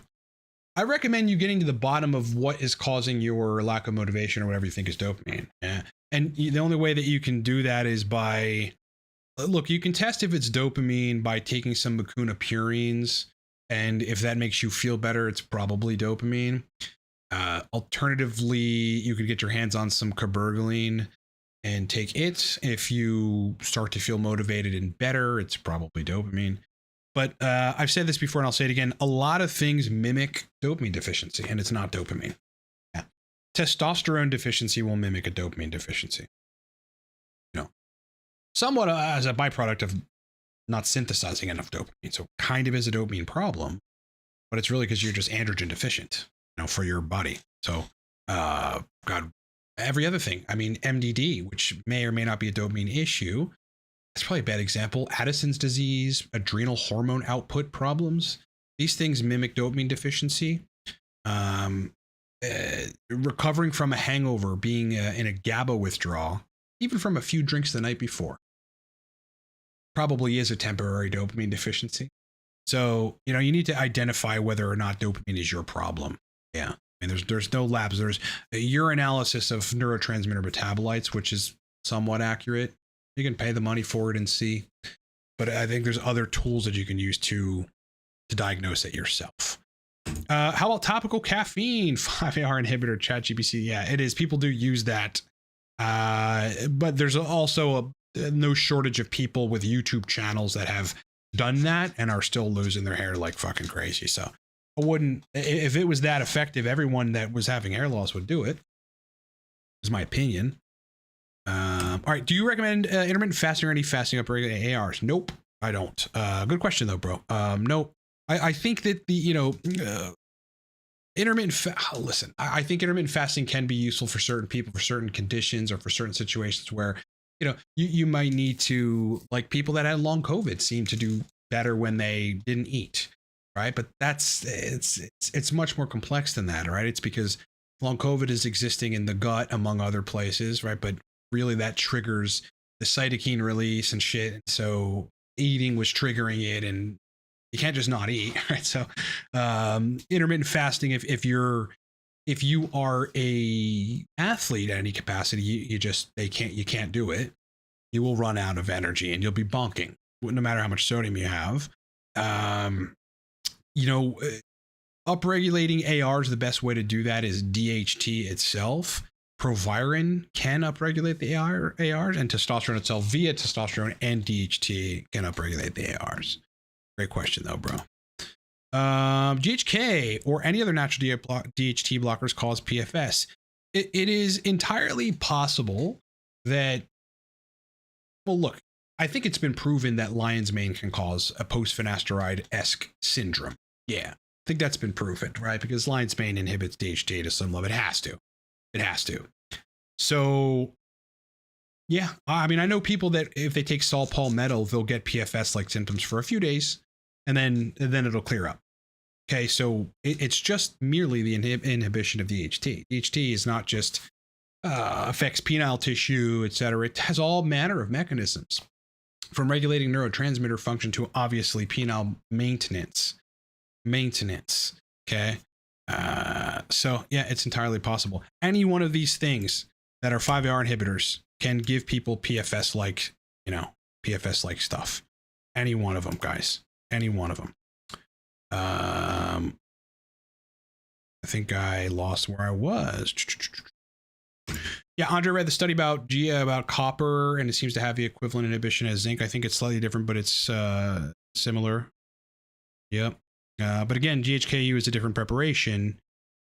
I recommend you getting to the bottom of what is causing your lack of motivation or whatever you think is dopamine. Yeah. And the only way that you can do that is by look, you can test if it's dopamine by taking some mucuna purines, and if that makes you feel better, it's probably dopamine. Alternatively, you could get your hands on some cabergoline and take it. If you start to feel motivated and better, it's probably dopamine. But I've said this before and I'll say it again. A lot of things mimic dopamine deficiency, and it's not dopamine. Yeah. Testosterone deficiency will mimic a dopamine deficiency. You know, somewhat as a byproduct of not synthesizing enough dopamine. So kind of is a dopamine problem, but it's really because you're just androgen deficient, you know, for your body. So, God, every other thing. I mean, MDD, which may or may not be a dopamine issue. That's probably a bad example. Addison's disease, adrenal hormone output problems. These things mimic dopamine deficiency. Recovering from a hangover, being in a GABA withdrawal, even from a few drinks the night before, probably is a temporary dopamine deficiency. So, you know, you need to identify whether or not dopamine is your problem. Yeah. And there's no labs. There's a urinalysis of neurotransmitter metabolites, which is somewhat accurate. You can pay the money for it and see. But I think there's other tools that you can use to diagnose it yourself. How about topical caffeine? 5-AR inhibitor, ChatGPT. Yeah, it is. People do use that. But there's also no shortage of people with YouTube channels that have done that and are still losing their hair like fucking crazy. So I wouldn't, if it was that effective, everyone that was having hair loss would do it. Is my opinion. All right. Do you recommend intermittent fasting or any fasting up regular ARs? Nope, I don't. Good question though, bro. Nope. I think that the, listen, I think intermittent fasting can be useful for certain people, for certain conditions, or for certain situations where, you know, you might need to, like people that had long COVID seem to do better when they didn't eat. Right. But it's much more complex than that. Right. It's because long COVID is existing in the gut, among other places. Right. But really that triggers the cytokine release and shit. And so eating was triggering it, and you can't just not eat. Right. So intermittent fasting, if you are a athlete at any capacity, you can't do it. You will run out of energy and you'll be bonking no matter how much sodium you have. Upregulating ARs, the best way to do that is DHT itself. Proviron can upregulate the ARs, and testosterone itself via testosterone and DHT can upregulate the ARs. Great question though, bro. GHK or any other natural DHT blockers cause PFS. It is entirely possible that, well, look, I think it's been proven that lion's mane can cause a post-finasteride-esque syndrome. Yeah, I think that's been proven, right? Because lion's mane inhibits DHT to some level. It has to. So, yeah, I mean, I know people that if they take saw palmetto, they'll get PFS-like symptoms for a few days, and then it'll clear up. Okay, so it's just merely the inhibition of DHT. DHT is not just affects penile tissue, etc. It has all manner of mechanisms, from regulating neurotransmitter function to obviously penile maintenance. Okay. So yeah, it's entirely possible. Any one of these things that are 5-AR inhibitors can give people PFS like stuff. Any one of them, guys. Any one of them. I think I lost where I was. Yeah, Andre read the study about copper, and it seems to have the equivalent inhibition as zinc. I think it's slightly different, but it's similar. Yep. But again, GHKU is a different preparation.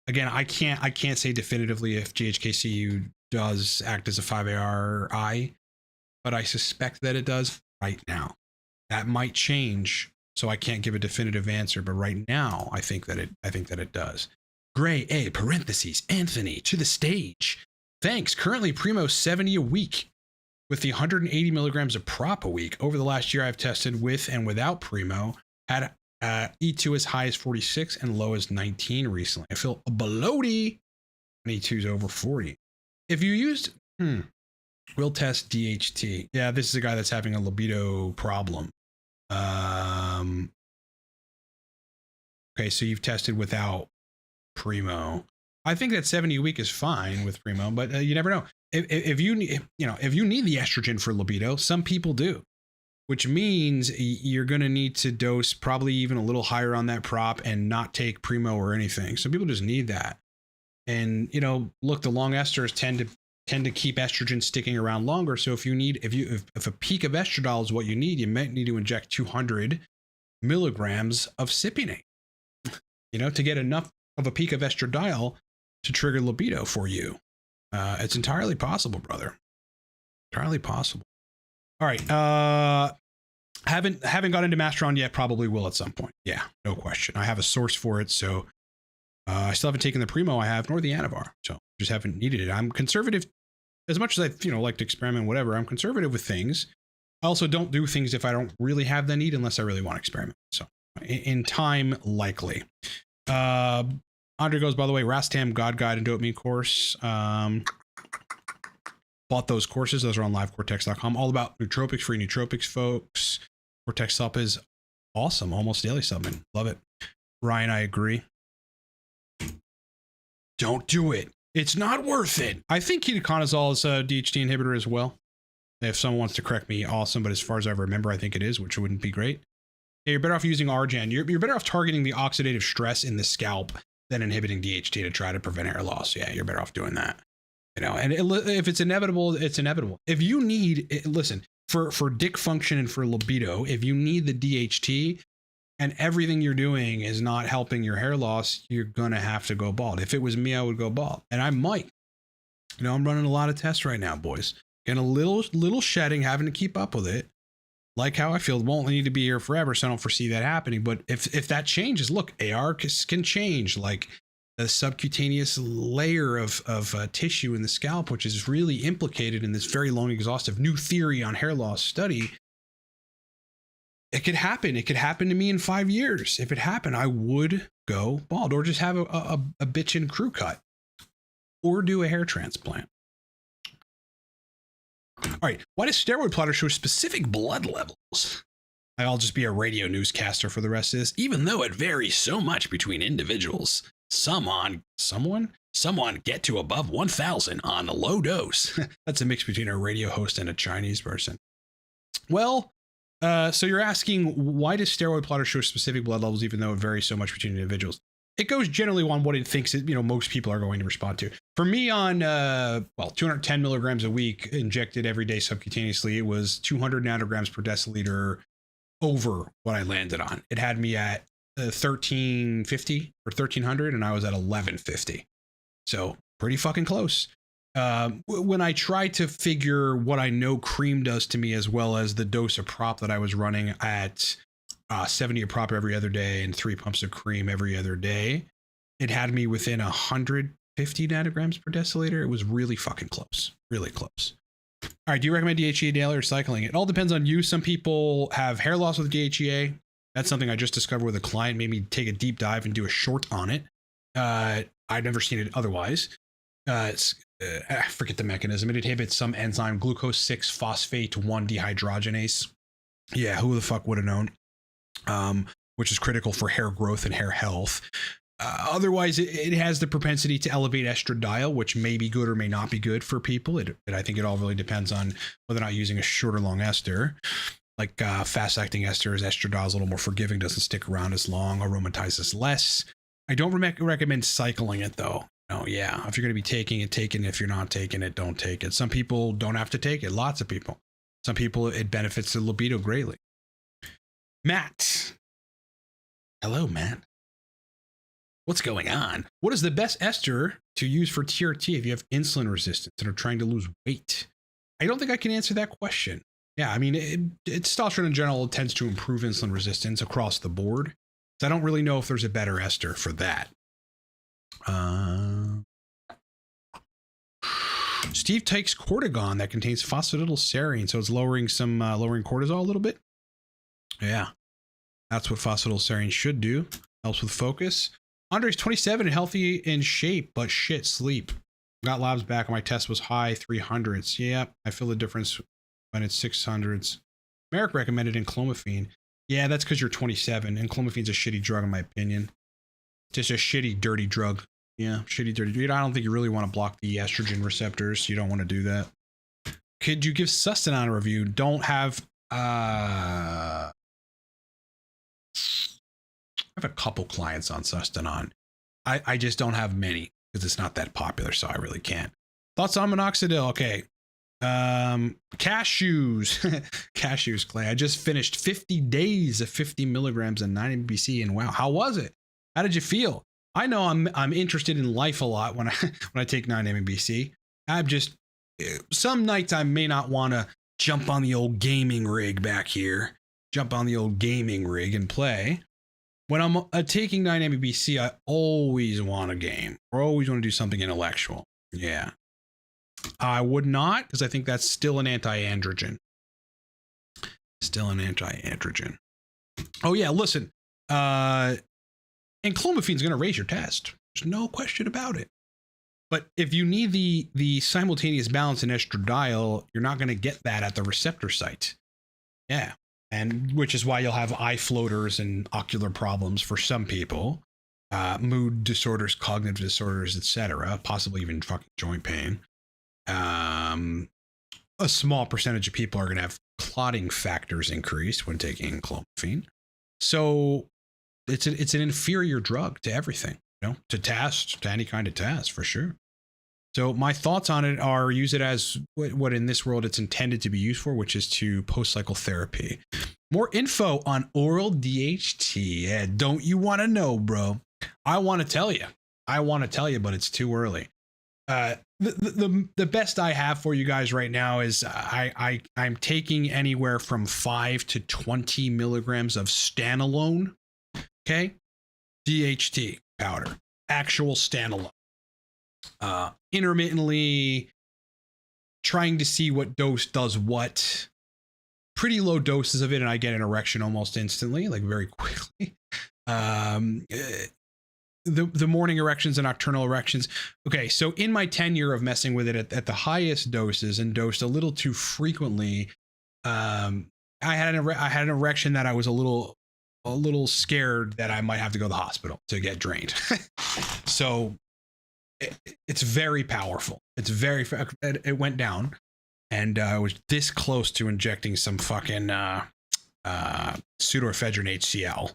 Again, I can't say definitively if GHKCU does act as a 5-ARI, but I suspect that it does right now. That might change, so I can't give a definitive answer. But right now, I think that it does. Gray A parentheses Anthony to the stage. Thanks. Currently, Primo 70 a week with the 180 milligrams of prop a week. Over the last year, I've tested with and without Primo. Had E2 as high as 46 and low as 19 recently. I feel bloaty. E2 is over 40. If you used, we'll test DHT. Yeah, this is a guy that's having a libido problem. Okay, so you've tested without Primo. I think that 70 a week is fine with Primo, but you never know. If you need the estrogen for libido, some people do. which means you're going to need to dose probably even a little higher on that prop and not take primo or anything. Some people just need that. And, you know, look, the long esters tend to keep estrogen sticking around longer. So if a peak of estradiol is what you need, you might need to inject 200 milligrams of cypionate, you know, to get enough of a peak of estradiol to trigger libido for you. It's entirely possible, brother. Entirely possible. All right. Haven't got into Masteron yet. Probably will at some point. Yeah, no question. I have a source for it. So I still haven't taken the Primo I have, nor the Anavar. So just haven't needed it. I'm conservative. As much as I, like to experiment, whatever, I'm conservative with things. I also don't do things if I don't really have the need, unless I really want to experiment. So in time, likely. Andre goes, by the way, Rastam, God Guide, and Dopamine course. Bought those courses. Those are on livecortex.com. All about nootropics, free nootropics, folks. Cortex Sup is awesome. Almost daily supplement. Love it. Ryan, I agree. Don't do it. It's not worth it. I think ketoconazole is a DHT inhibitor as well. If someone wants to correct me, awesome. But as far as I remember, I think it is, which wouldn't be great. Yeah, you're better off using Argan. You're better off targeting the oxidative stress in the scalp than inhibiting DHT to try to prevent hair loss. Yeah, you're better off doing that. You know, and if it's inevitable, it's inevitable. If you need, listen, for dick function and for libido, if you need the DHT and everything you're doing is not helping your hair loss, you're going to have to go bald. If it was me, I would go bald. And I might. You know, I'm running a lot of tests right now, boys. Getting a little shedding, having to keep up with it. Like how I feel, it won't need to be here forever, so I don't foresee that happening. But if that changes, look, AR can change. Like the subcutaneous layer of tissue in the scalp, which is really implicated in this very long, exhaustive new theory on hair loss study. It could happen. It could happen to me in 5 years. If it happened, I would go bald or just have a bitchin' crew cut or do a hair transplant. All right. Why does steroid plotter show specific blood levels? I'll just be a radio newscaster for the rest of this, even though it varies so much between individuals. Someone get to above 1,000 on a low dose. That's a mix between a radio host and a Chinese person. Well, so you're asking, why does steroid plotter show specific blood levels, even though it varies so much between individuals? It goes generally on what it thinks most people are going to respond to. For me, on 210 milligrams a week injected every day subcutaneously, it was 200 nanograms per deciliter over what I landed on. It had me at 1350 or 1300, and I was at 1150. So pretty fucking close. When I try to figure what I know cream does to me, as well as the dose of prop that I was running at 70 of prop every other day and 3 pumps of cream every other day, it had me within 150 nanograms per deciliter. It was really fucking close. Really close. All right. Do you recommend DHEA daily or cycling? It all depends on you. Some people have hair loss with DHEA. That's something I just discovered with a client. Made me take a deep dive and do a short on it. I'd never seen it otherwise. I forget the mechanism. It inhibits some enzyme, glucose 6-phosphate 1 dehydrogenase. Yeah, who the fuck would have known? Which is critical for hair growth and hair health. Otherwise, it has the propensity to elevate estradiol, which may be good or may not be good for people. I think it all really depends on whether or not using a short or long ester. Like fast-acting esters, estradiol is a little more forgiving, doesn't stick around as long, aromatizes less. I don't recommend cycling it, though. Oh, yeah. If you're going to be taking it, take it. If you're not taking it, don't take it. Some people don't have to take it. Lots of people. Some people, it benefits their libido greatly. Matt. Hello, Matt. What's going on? What is the best ester to use for TRT if you have insulin resistance and are trying to lose weight? I don't think I can answer that question. Yeah, I mean, testosterone in general tends to improve insulin resistance across the board. So I don't really know if there's a better ester for that. Steve takes Cortigon that contains phosphatidylserine, so it's lowering cortisol a little bit. Yeah, that's what phosphatidylserine should do. Helps with focus. Andre's 27 and healthy in shape, but shit sleep. Got labs back and my test was high 300s. Yeah, I feel the difference when it's 600s. Merrick recommended enclomiphene. Yeah, that's because you're 27. Enclomiphene's a shitty drug in my opinion. Just a shitty, dirty drug. Yeah, shitty, dirty drug. I don't think you really want to block the estrogen receptors. You don't want to do that. Could you give Sustanon a review? Don't have I have a couple clients on Sustanon. I just don't have many because it's not that popular, so I really can't. Thoughts on minoxidil? Okay. Cashews. Cashews, Clay. I just finished 50 days of 50 milligrams and 9 MBC, and wow, how was it? How did you feel? I know I'm interested in life a lot when I take 9 MBC. I'm just, some nights I may not want to jump on the old gaming rig back here, jump on the old gaming rig and play. When I'm taking 9 MBC, I always want a game or always want to do something intellectual. Yeah. I would not, because I think that's still an anti-androgen. Still an anti-androgen. Oh yeah, listen. And clomiphene is going to raise your test. There's no question about it. But if you need the simultaneous balance in estradiol, you're not going to get that at the receptor site. Yeah. And which is why you'll have eye floaters and ocular problems for some people, mood disorders, cognitive disorders, etc., possibly even fucking joint pain. A small percentage of people are going to have clotting factors increased when taking clomiphene. So it's an inferior drug to everything, you know, to any kind of test for sure. So my thoughts on it are use it as what in this world it's intended to be used for, which is to post-cycle therapy. More info on oral DHT. Yeah, don't you want to know, bro? I want to tell you, but it's too early. The best I have for you guys right now is I'm taking anywhere from 5 to 20 milligrams of standalone, okay, DHT powder, actual standalone. Intermittently trying to see what dose does what. Pretty low doses of it, and I get an erection almost instantly, like very quickly. The morning erections and nocturnal erections. Okay, so in my tenure of messing with it at the highest doses and dosed a little too frequently, I had an erection that I was a little scared that I might have to go to the hospital to get drained. So it's very powerful. It went down, and I was this close to injecting some fucking pseudoephedrine HCl,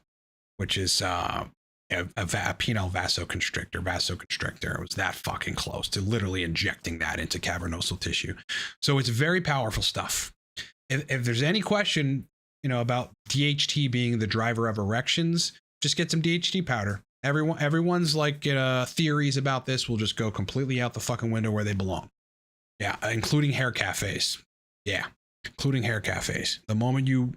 which is a penile vasoconstrictor. It was that fucking close to literally injecting that into cavernosal tissue. So it's very powerful stuff. If there's any question, you know, about DHT being the driver of erections, just get some DHT powder. Everyone's like theories about this will just go completely out the fucking window where they belong. Yeah, including hair cafes. Yeah, including hair cafes. The moment you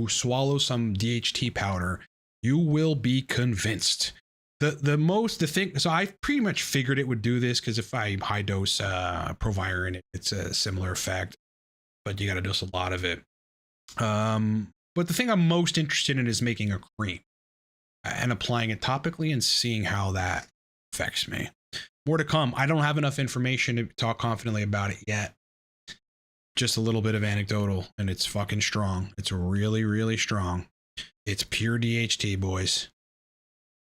swallow some DHT powder, you will be convinced. So I pretty much figured it would do this, because if I high dose Proviron, it's a similar effect, but you got to dose a lot of it. But the thing I'm most interested in is making a cream and applying it topically and seeing how that affects me. More to come. I don't have enough information to talk confidently about it yet. Just a little bit of anecdotal, and it's fucking strong. It's really, really strong. It's pure DHT, boys.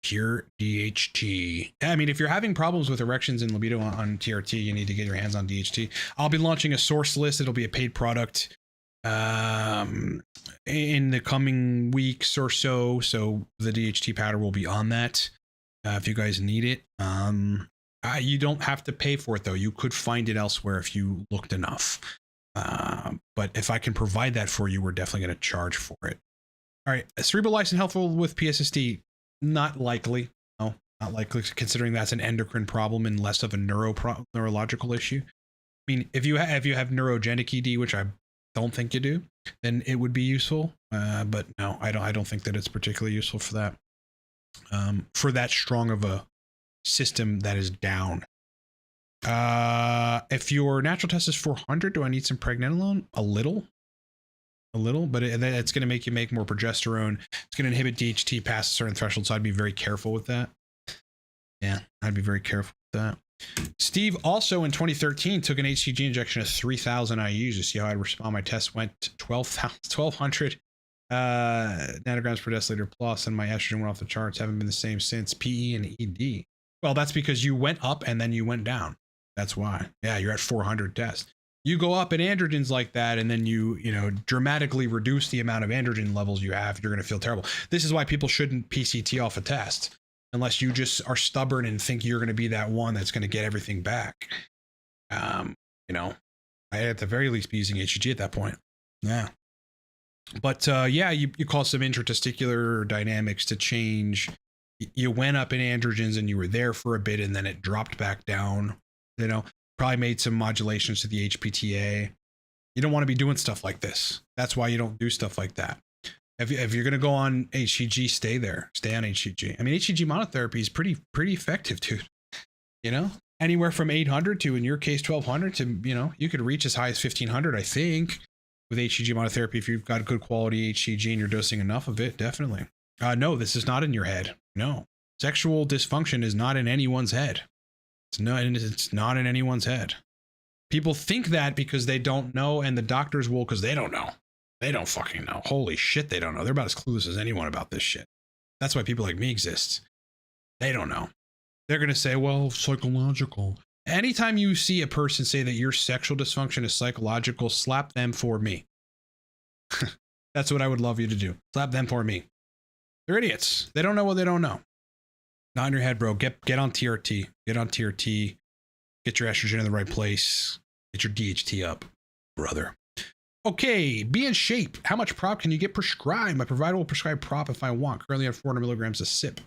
Pure DHT. I mean, if you're having problems with erections and libido on TRT, you need to get your hands on DHT. I'll be launching a source list. It'll be a paid product in the coming weeks or so. So the DHT powder will be on that if you guys need it. You don't have to pay for it, though. You could find it elsewhere if you looked enough. But if I can provide that for you, we're definitely going to charge for it. All right. Cerebral lysin helpful with PSSD? Not likely. No, not likely, considering that's an endocrine problem and less of a neurological issue. I mean, if you have neurogenic ED, which I don't think you do, then it would be useful. But no, I don't think that it's particularly useful for that. For that strong of a system that is down. If your natural test is 400, do I need some pregnenolone? A little, but it's going to make you make more progesterone. It's going to inhibit DHT past a certain threshold, so I'd be very careful with that. Yeah, I'd be very careful with that. Steve also in 2013 took an HCG injection of 3,000 IUs to see how I'd respond. My test went 1,200 nanograms per deciliter plus, and my estrogen went off the charts. Haven't been the same since. PE and ED. Well, that's because you went up and then you went down. That's why. Yeah, you're at 400 tests. You go up in androgens like that, and then you dramatically reduce the amount of androgen levels you have, you're going to feel terrible. This is why people shouldn't PCT off a test unless you just are stubborn and think you're going to be that one that's going to get everything back. I at the very least be using HCG at that point. Yeah. But you cause some intratesticular dynamics to change. You went up in androgens and you were there for a bit, and then it dropped back down. Probably made some modulations to the HPTA. You don't want to be doing stuff like this. That's why you don't do stuff like that. If you're going to go on HCG, stay there. Stay on HCG. I mean, HCG monotherapy is pretty effective, dude. Anywhere from 800 to, in your case, 1200 to, you could reach as high as 1500, I think, with HCG monotherapy if you've got good quality HCG and you're dosing enough of it, definitely. No, this is not in your head. No. Sexual dysfunction is not in anyone's head. It's not in anyone's head. People think that because they don't know, and the doctors will because they don't know. They don't fucking know. Holy shit, they don't know. They're about as clueless as anyone about this shit. That's why people like me exist. They don't know. They're going to say, well, psychological. Anytime you see a person say that your sexual dysfunction is psychological, slap them for me. That's what I would love you to do. Slap them for me. They're idiots. They don't know what they don't know. Not in your head, bro. Get on TRT. Get on TRT. Get your estrogen in the right place. Get your DHT up, brother. Okay, be in shape. How much prop can you get prescribed? My provider will prescribe prop if I want. Currently at 400 milligrams a sip.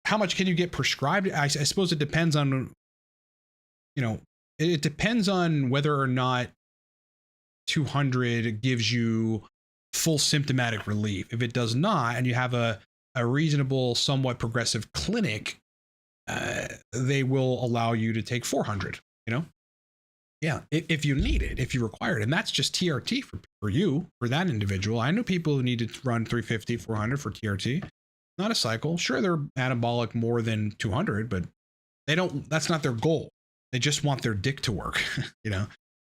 How much can you get prescribed? I suppose it depends on, it depends on whether or not 200 gives you full symptomatic relief. If it does not, and you have a reasonable, somewhat progressive clinic, they will allow you to take 400, Yeah, if you need it, if you require it. And that's just TRT for you, for that individual. I know people who need to run 350, 400 for TRT. Not a cycle. Sure, they're anabolic more than 200, but that's not their goal. They just want their dick to work,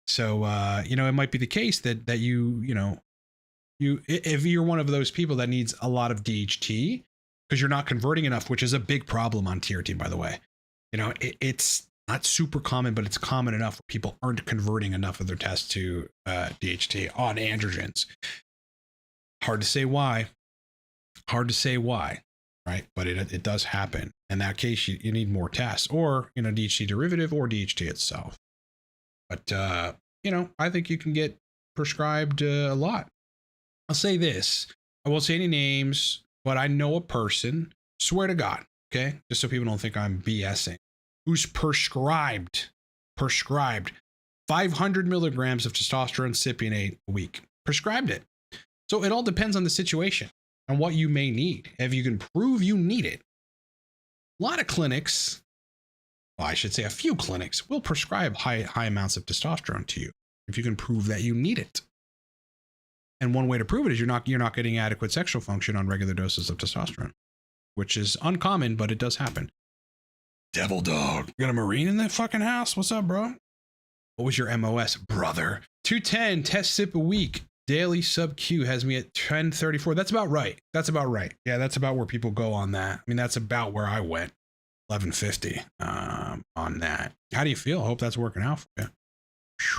So, it might be the case that if you're one of those people that needs a lot of DHT because you're not converting enough, which is a big problem on TRT, by the way. It's not super common, but it's common enough where people aren't converting enough of their tests to DHT on androgens. Hard to say why. Right? But it does happen. In that case, you need more tests, or, DHT derivative or DHT itself. But, I think you can get prescribed a lot. I'll say this. I won't say any names, but I know a person, swear to God, okay? Just so people don't think I'm BSing, who's prescribed 500 milligrams of testosterone cypionate a week. Prescribed it. So it all depends on the situation and what you may need. If you can prove you need it, a lot of clinics, well, I should say a few clinics, will prescribe high amounts of testosterone to you if you can prove that you need it. And one way to prove it is you're not getting adequate sexual function on regular doses of testosterone, which is uncommon, but it does happen. Devil dog, you got a Marine in that fucking house? What's up, bro? What was your MOS, brother? 210 test sip a week. Daily sub Q has me at 1034. That's about right. Yeah, that's about where people go on that. I mean, that's about where I went. 1150 on that. How do you feel? I hope that's working out for you.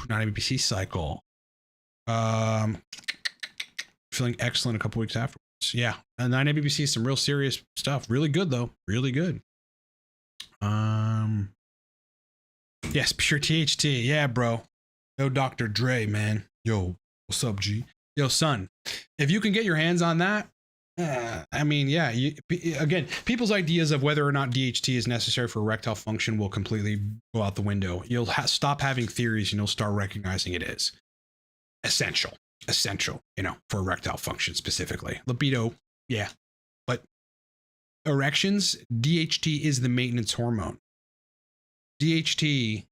Non-ABPC cycle. Feeling excellent a couple weeks afterwards. Yeah, 9-ABPC is some real serious stuff. Really good though. Really good. Yes, pure THT. Yeah, bro. No Dr. Dre, man. Yo, what's up, G? Yo, son. If you can get your hands on that, I mean, yeah. Again, people's ideas of whether or not DHT is necessary for erectile function will completely go out the window. You'll stop having theories and you'll start recognizing it is essential, for erectile function specifically. Libido, yeah. But erections, DHT is the maintenance hormone. DHT,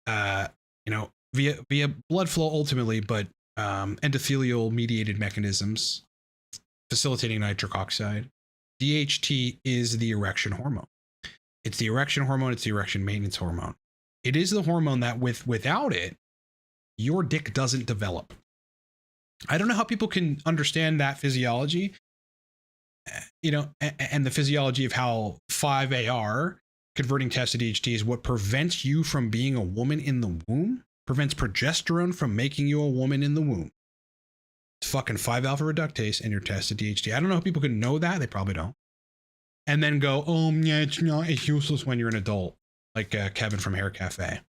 via blood flow ultimately, but endothelial mediated mechanisms facilitating nitric oxide. DHT is the erection hormone. It's the erection hormone. It's the erection maintenance hormone. It is the hormone that without it, your dick doesn't develop. I don't know how people can understand that physiology, and the physiology of how 5AR converting test to DHT is what prevents you from being a woman in the womb. Prevents progesterone from making you a woman in the womb. It's fucking 5-alpha reductase and your tested DHT. I don't know if people can know that. They probably don't. And then go, oh, yeah, it's useless when you're an adult. Like Kevin from Hair Cafe.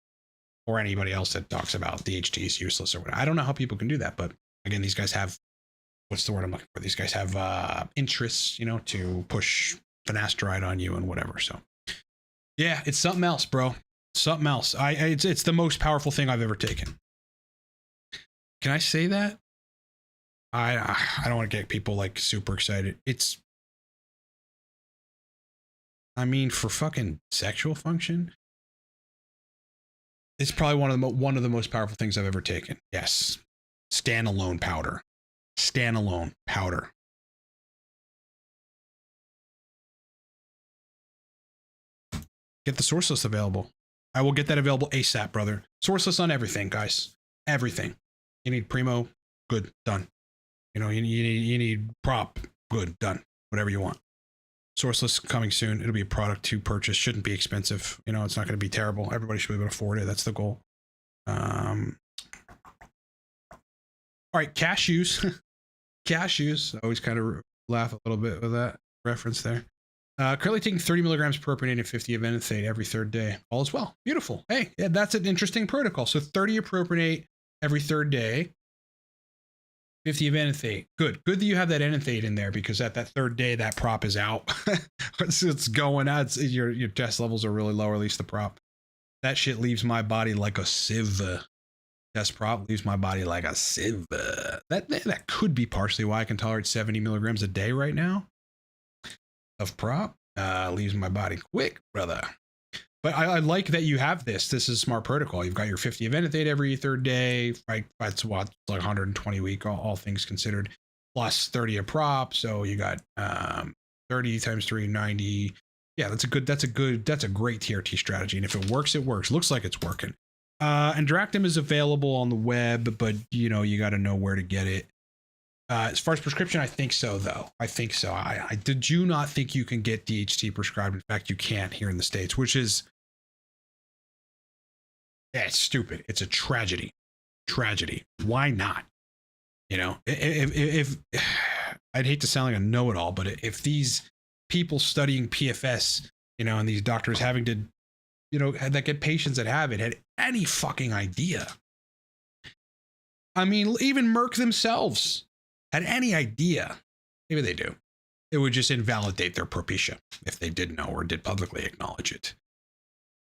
Or anybody else that talks about DHT is useless or whatever. I don't know how people can do that. But again, these guys have, what's the word I'm looking for? These guys have interests, you know, to push finasteride on you and whatever. So yeah, it's something else, bro. Something else. It's the most powerful thing I've ever taken. Can I say that? I don't want to get people like super excited. It's, I mean, for fucking sexual function, it's probably one of the most powerful things I've ever taken. Yes, standalone powder. Standalone powder. Get the source list available. I will get that available ASAP, brother. Source list on everything, guys. Everything. You need Primo, good, done. You know, you need prop, good, done. Whatever you want. Source list coming soon. It'll be a product to purchase. Shouldn't be expensive. You know, it's not going to be terrible. Everybody should be able to afford it. That's the goal. All right, cashews. Cashews. I always kind of laugh a little bit with that reference there. Currently taking 30 milligrams propionate and 50 of enanthate every third day. All is well. Beautiful. Hey, yeah, that's an interesting protocol. So 30 of propionate every third day. 50 of enanthate. Good. Good that you have that enanthate in there, because at that third day, that prop is out. it's going out. Your test levels are really low, or at least the prop. That shit leaves my body like a sieve. Test prop leaves my body like a sieve. That could be partially why I can tolerate 70 milligrams a day right now of prop. Leaves my body quick, brother. But I like that you have this. This is a smart protocol. You've got your 50 of enanthate every third day, right? That's what, like 120 a week, all things considered, plus 30 of prop. So you got 30 times 3, 90. Yeah, that's a great TRT strategy. And if it works, it works. Looks like it's working. Andractim is available on the web, but you know, you got to know where to get it. As far as prescription, I think so, though. I think so. I do not think you can get DHT prescribed. In fact, you can't here in the States, which is, yeah, it's stupid. It's a tragedy. Tragedy. Why not? You know, if I'd hate to sound like a know-it-all, but if these people studying PFS, you know, and these doctors having to, you know, that get patients that have it, had any fucking idea. I mean, even Merck themselves had any idea. Maybe they do. It would just invalidate their Propecia if they did know or did publicly acknowledge it.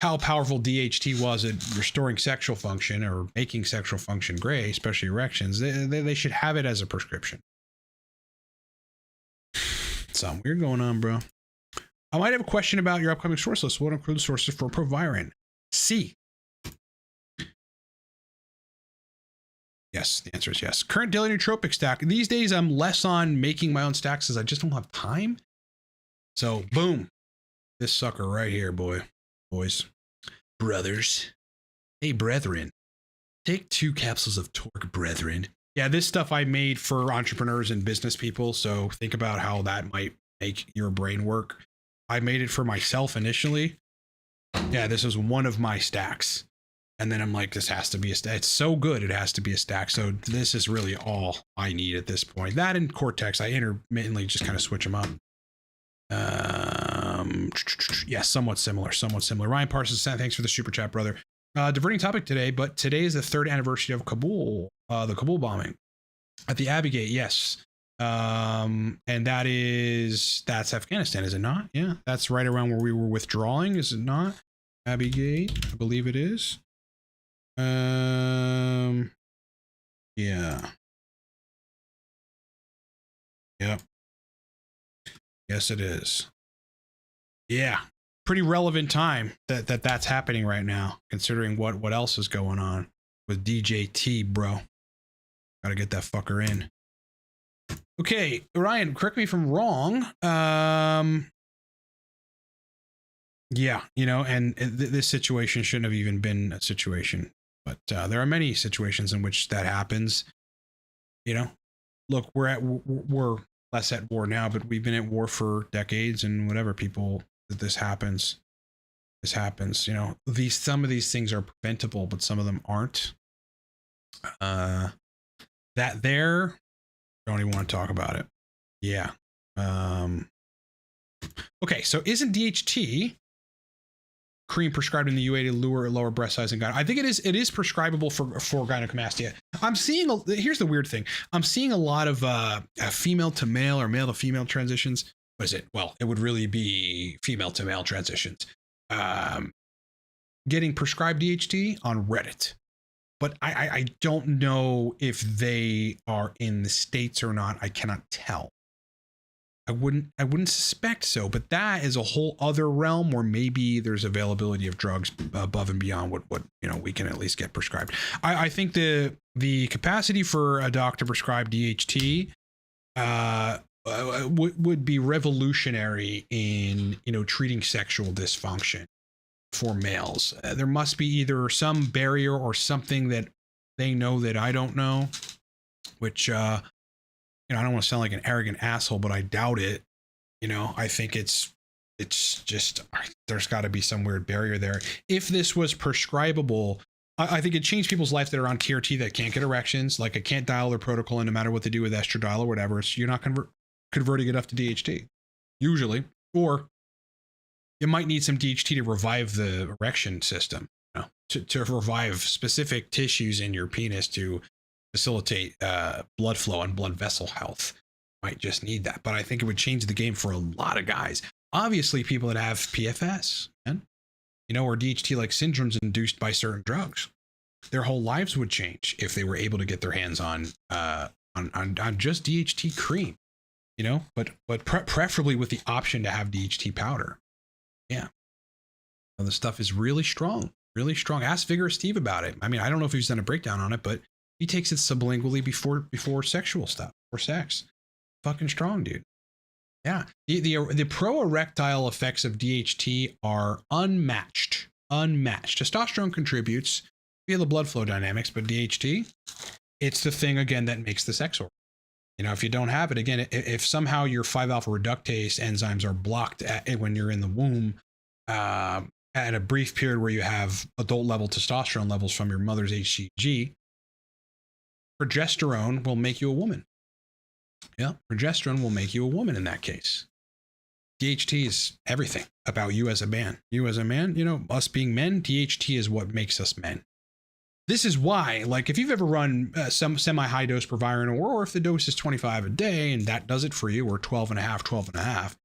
How powerful DHT was at restoring sexual function or making sexual function great, especially erections, they should have it as a prescription. Something weird going on, bro. I might have a question about your upcoming source list. What include sources for Proviron? C. Yes, the answer is yes. Current daily nootropic stack. These days, I'm less on making my own stacks as I just don't have time. So, boom. This sucker right here, boys. Brothers. Hey, brethren. Take 2 capsules of Torque, brethren. Yeah, this stuff I made for entrepreneurs and business people. So think about how that might make your brain work. I made it for myself initially. Yeah, this is one of my stacks. And then I'm like, this has to be a stack. It's so good, it has to be a stack. So this is really all I need at this point. That and Cortex, I intermittently just kind of switch them up. Yeah, somewhat similar. Ryan Parsons, thanks for the super chat, brother. Diverting topic today, but today is the 3rd anniversary of Kabul, the Kabul bombing at the Abbey Gate. Yes. And that's Afghanistan, is it not? Yeah, that's right around where we were withdrawing, is it not? Abbey Gate, I believe it is. Yeah. Yep. Yes, it is. Yeah. Pretty relevant time that's happening right now, considering what else is going on with DJT, bro. Gotta get that fucker in. Okay, Ryan, correct me if I'm wrong. Yeah, you know, and this situation shouldn't have even been a situation, but there are many situations in which that happens. You know, look, we're less at war now, but we've been at war for decades, and whatever, people, that this happens. You know, some of these things are preventable, but some of them aren't. That there, don't even want to talk about it. Yeah. Okay, so isn't DHT cream prescribed in the UA to lower breast size and gyne? I think it is. It is prescribable for gynecomastia. I'm seeing. Here's the weird thing. I'm seeing a lot of female to male or male to female transitions. What is it? Well, it would really be female to male transitions. Getting prescribed DHT on Reddit, but I don't know if they are in the States or not. I cannot tell. I wouldn't suspect so, but that is a whole other realm where maybe there's availability of drugs above and beyond what we can at least get prescribed. I think the capacity for a doctor prescribed DHT would be revolutionary in treating sexual dysfunction for males. There must be either some barrier or something that they know that I don't know, which I don't want to sound like an arrogant asshole, but I doubt it. I think it's just, there's got to be some weird barrier there. If this was prescribable, I think it changed people's life that are on TRT that can't get erections. Like, I can't dial their protocol, and no matter what they do with estradiol or whatever, you're not converting it up to DHT usually, or you might need some DHT to revive the erection system, to revive specific tissues in your penis to facilitate blood flow and blood vessel health. Might just need that, but I think it would change the game for a lot of guys. Obviously, people that have PFS, or DHT-like syndromes induced by certain drugs, their whole lives would change if they were able to get their hands on just DHT cream, but preferably with the option to have DHT powder. Yeah, well, the stuff is really strong, really strong. Ask Vigorous Steve about it. I mean, I don't know if he's done a breakdown on it, but he takes it sublingually before sexual stuff or sex. Fucking strong, dude. Yeah. The pro-erectile effects of DHT are unmatched. Testosterone contributes via the blood flow dynamics, but DHT, it's the thing again that makes the sex organ. If you don't have it, again, if somehow your 5-alpha reductase enzymes are blocked when you're in the womb, at a brief period where you have adult level testosterone levels from your mother's HCG, progesterone will make you a woman. Yeah, progesterone will make you a woman in that case. DHT is everything about you as a man. You as a man, us being men, DHT is what makes us men. This is why, like, if you've ever run some semi-high dose Proviron, or if the dose is 25 a day and that does it for you, or 12 and a half,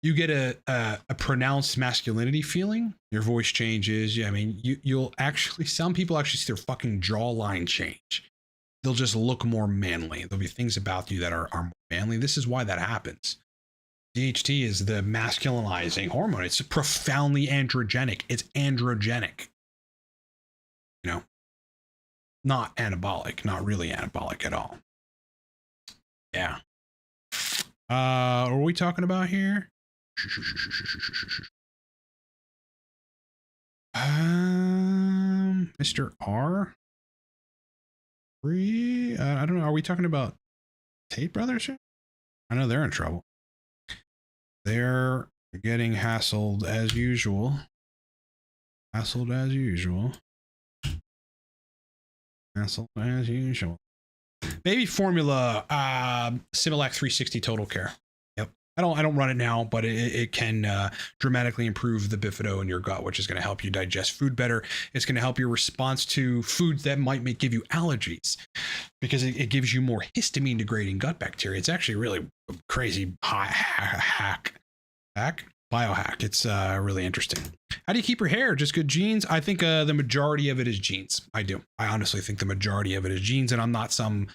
you get a pronounced masculinity feeling. Your voice changes. I mean, you'll actually, some people actually see their fucking jawline change. They'll just look more manly. There'll be things about you that are more manly. This is why that happens. DHT is the masculinizing hormone. It's profoundly androgenic. It's androgenic. Not anabolic, not really anabolic at all. Yeah. What are we talking about here? Mr. R? I don't know. Are we talking about Tate Brothers here? I know they're in trouble. They're getting hassled as usual. Baby formula, Similac 360 Total Care. Yep. I don't run it now, but it can dramatically improve the bifido in your gut, which is going to help you digest food better. It's going to help your response to foods that might give you allergies, because it gives you more histamine degrading gut bacteria. It's actually really crazy biohack. It's really interesting. How do you keep your hair? Just good genes? I think the majority of it is genes. I do. I honestly think the majority of it is genes, and I'm not some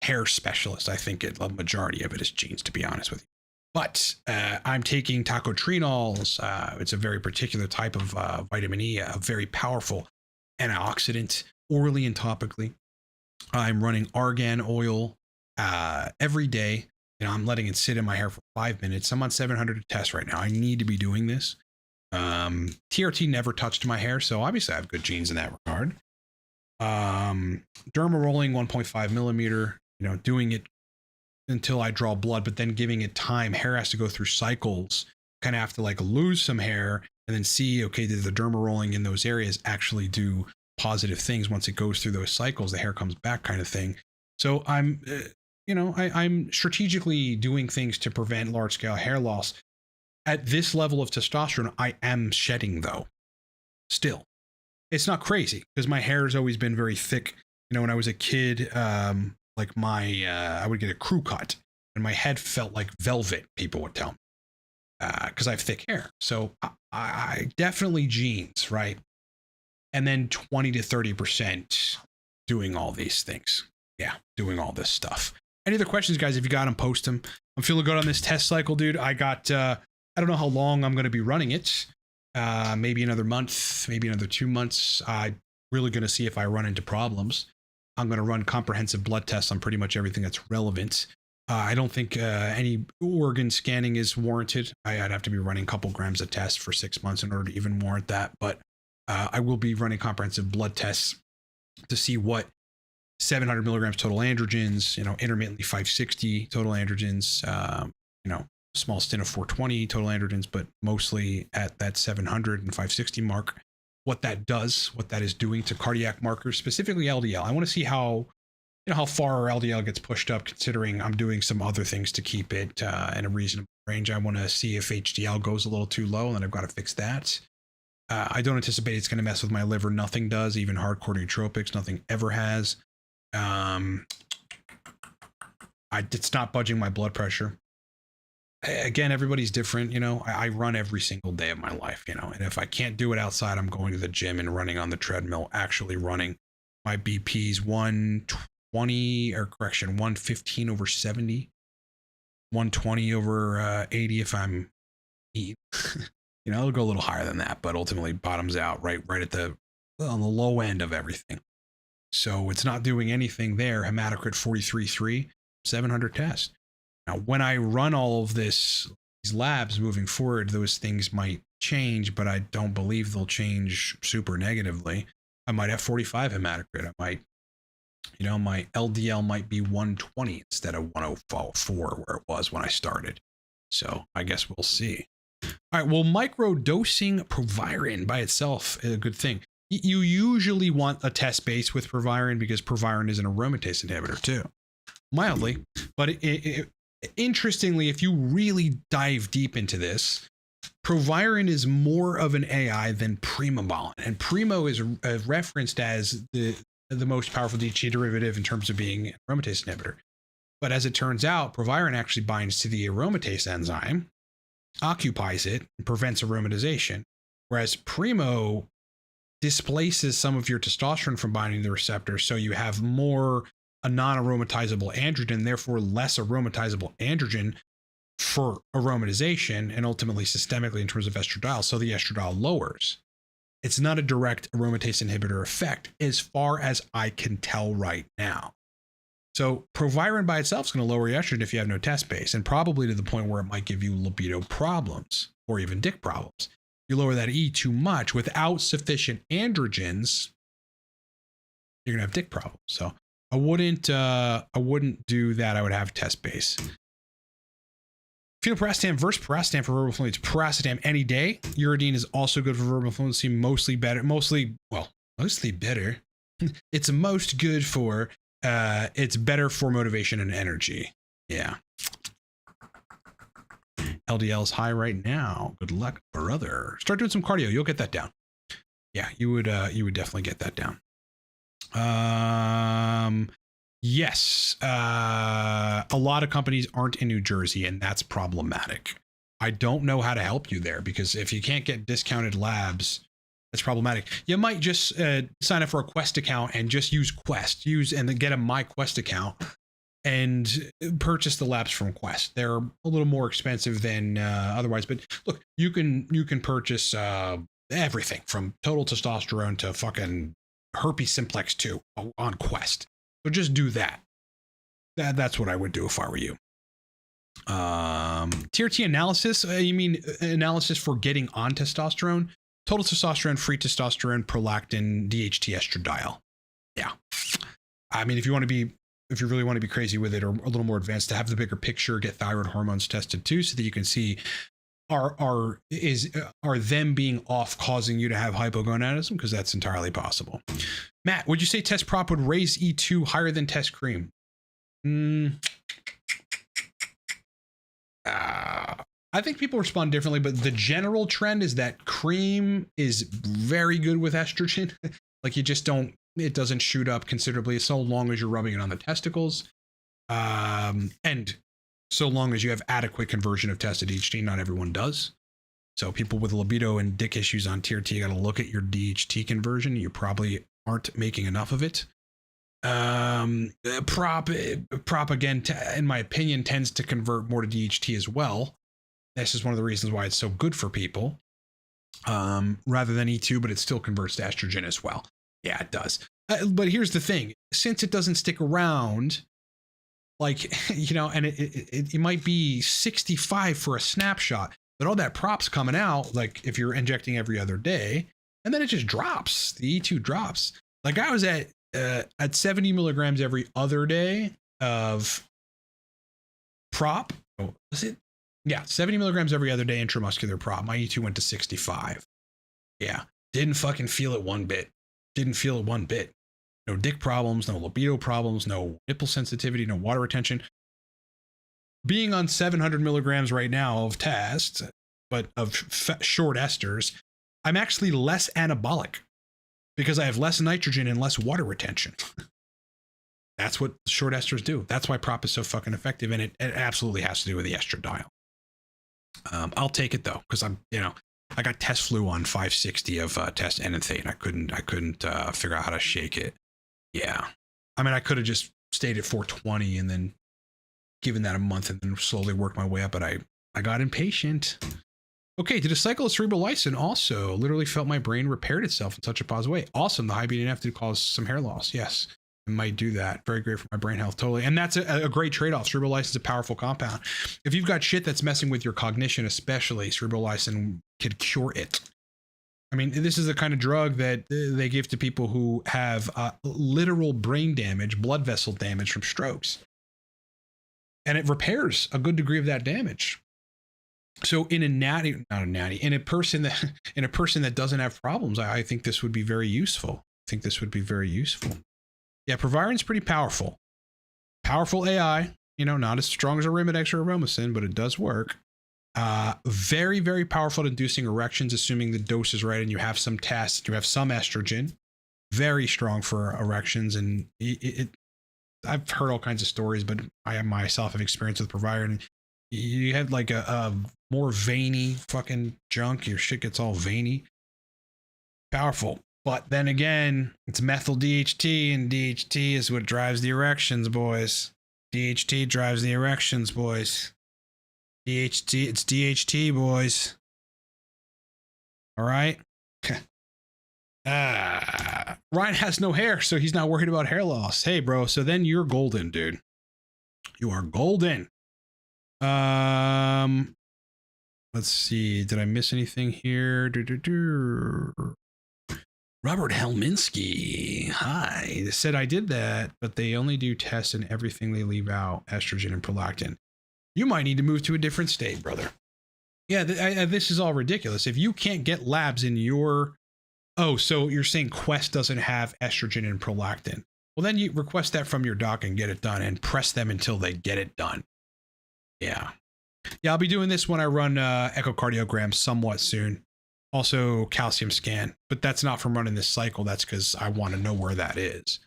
hair specialist. I think the majority of it is genes, to be honest with you. But I'm taking tocotrienols. It's a very particular type of vitamin E, a very powerful antioxidant, orally and topically. I'm running argan oil every day. I'm letting it sit in my hair for 5 minutes. I'm on 700 a test right now. I need to be doing this. TRT never touched my hair, so obviously I have good genes in that regard. Derma rolling 1.5 millimeter, doing it until I draw blood, but then giving it time. Hair has to go through cycles. Kind of have to lose some hair and then see, okay, did the derma rolling in those areas actually do positive things once it goes through those cycles. The hair comes back, kind of thing. So I'm, I'm strategically doing things to prevent large scale hair loss. At this level of testosterone, I am shedding though. Still, it's not crazy because my hair has always been very thick. When I was a kid, like I would get a crew cut and my head felt like velvet, people would tell me, because I have thick hair. So I definitely genes, right? And then 20 to 30% doing all these things. Yeah, doing all this stuff. Any other questions, guys? If you got them, post them. I'm feeling good on this test cycle, dude. I don't know how long I'm going to be running it. Maybe another month, maybe another 2 months. I'm really going to see if I run into problems. I'm going to run comprehensive blood tests on pretty much everything that's relevant. I don't think any organ scanning is warranted. I'd have to be running a couple grams of test for 6 months in order to even warrant that. But I will be running comprehensive blood tests to see what 700 milligrams total androgens, intermittently 560 total androgens, small stint of 420 total androgens, but mostly at that 700 and 560 mark, what that does, what that is doing to cardiac markers, specifically LDL. I want to see how far our LDL gets pushed up, considering I'm doing some other things to keep it in a reasonable range. I want to see if HDL goes a little too low, and then I've got to fix that. I don't anticipate it's going to mess with my liver. Nothing does, even hardcore nootropics. Nothing ever has. It's not budging my blood pressure. Again, everybody's different. I run every single day of my life, and if I can't do it outside, I'm going to the gym and running on the treadmill, actually running. My BP's 115 over 70, 120 over 80 if I'm eating. It'll go a little higher than that, but ultimately bottoms out right at on the low end of everything. So it's not doing anything there. Hematocrit 43.3, 700 tests. Now, when I run all of these labs moving forward, those things might change, but I don't believe they'll change super negatively. I might have 45 hematocrit. I might, my LDL might be 120 instead of 104 where it was when I started. So I guess we'll see. All right. Well, microdosing Proviron by itself is a good thing. You usually want a test base with Proviron because Proviron is an aromatase inhibitor too, mildly. But interestingly, if you really dive deep into this, Proviron is more of an AI than Primobolan, and Primo is referenced as the most powerful DHA derivative in terms of being an aromatase inhibitor. But as it turns out, Proviron actually binds to the aromatase enzyme, occupies it, and prevents aromatization, whereas Primo displaces some of your testosterone from binding the receptor, so you have more a non-aromatizable androgen, therefore less aromatizable androgen for aromatization and ultimately systemically in terms of estradiol. So the estradiol lowers. It's not a direct aromatase inhibitor effect as far as I can tell right now. So Proviron by itself is going to lower your estrogen if you have no test base, and probably to the point where it might give you libido problems or even dick problems. You lower that E too much without sufficient androgens, you're gonna have dick problems. So I wouldn't do that. I would have test base. Phenylpiracetam versus piracetam for verbal fluency. Piracetam any day. Uridine is also good for verbal fluency. Mostly better. It's most good for. It's better for motivation and energy. Yeah. LDL is high right now. Good luck, brother. Start doing some cardio. You'll get that down. Yeah, you would definitely get that down. Yes. A lot of companies aren't in New Jersey, and that's problematic. I don't know how to help you there, because if you can't get discounted labs, that's problematic. You might just sign up for a Quest account and just use Quest. And then get a My Quest account and purchase the labs from Quest. They're a little more expensive than otherwise, but look, you can purchase everything from total testosterone to fucking herpes simplex 2 on Quest. So just do that. That's what I would do if I were you. TRT analysis. You mean analysis for getting on testosterone? Total testosterone, free testosterone, prolactin, DHT, estradiol. Yeah. I mean, if you really want to be crazy with it or a little more advanced, to have the bigger picture, get thyroid hormones tested too, so that you can see are them being off causing you to have hypogonadism? Because that's entirely possible. Matt, would you say test prop would raise E2 higher than test cream? I think people respond differently, but the general trend is that cream is very good with estrogen. Like you just don't, it doesn't shoot up considerably so long as you're rubbing it on the testicles. And so long as you have adequate conversion of tested DHT. Not everyone does. So people with libido and dick issues on TRT, you got to look at your DHT conversion. You probably aren't making enough of it. Prop again, in my opinion, tends to convert more to DHT as well. This is one of the reasons why it's so good for people, rather than E2, but it still converts to estrogen as well. Yeah, it does. But here's the thing, since it doesn't stick around, like, you know, and it might be 65 for a snapshot, but all that prop's coming out, like if you're injecting every other day, and then it just drops, the E2 drops. Like I was at 70 milligrams every other day of prop. Oh, was it? Yeah, 70 milligrams every other day intramuscular prop. My E2 went to 65. Yeah, didn't fucking feel it one bit. Didn't feel it one bit. No dick problems, no libido problems, no nipple sensitivity, no water retention. Being on 700 milligrams right now of test, but of short esters, I'm actually less anabolic because I have less nitrogen and less water retention. That's what short esters do. That's why prop is so fucking effective, and it absolutely has to do with the estradiol. I'll take it though, because I'm, you know, I got test flu on 560 of test enanthate. I couldn't figure out how to shake it. Yeah, I mean, I could have just stayed at 420 and then given that a month and then slowly worked my way up, but I got impatient. Okay, did a cycle of cerebral lysin also literally felt my brain repaired itself in such a positive way? Awesome. The high BDNF did cause some hair loss. Yes, it might do that. Very great for my brain health. Totally. And that's a great trade-off. Cerebral lysin is a powerful compound. If you've got shit that's messing with your cognition, especially, cerebral lysin could cure it. I mean, this is the kind of drug that they give to people who have literal brain damage, blood vessel damage from strokes. And it repairs a good degree of that damage. So in a person that doesn't have problems, I think this would be very useful. Yeah, Proviron's pretty powerful. Powerful AI, you know, not as strong as Arimidex or Aromacin, but it does work. Very, very powerful at inducing erections, assuming the dose is right and you have some tests, you have some estrogen. Very strong for erections, and I've heard all kinds of stories, but I myself have experience with Proviron. And you had like a more veiny fucking junk, your shit gets all veiny. Powerful. But then again, it's methyl DHT, and DHT is what drives the erections, boys. DHT drives the erections, boys. DHT, it's DHT, boys. All right. Ryan has no hair, so he's not worried about hair loss. Hey, bro, so then you're golden, dude. You are golden. Let's see. Did I miss anything here? Robert Helminski. Hi. They said I did that, but they only do tests and everything they leave out, estrogen and prolactin. You might need to move to a different state, brother. Yeah, this is all ridiculous. If you can't get labs in your... Oh, so you're saying Quest doesn't have estrogen and prolactin. Well, then you request that from your doc and get it done and press them until they get it done. Yeah. Yeah, I'll be doing this when I run echocardiogram somewhat soon. Also calcium scan, but that's not from running this cycle. That's because I want to know where that is.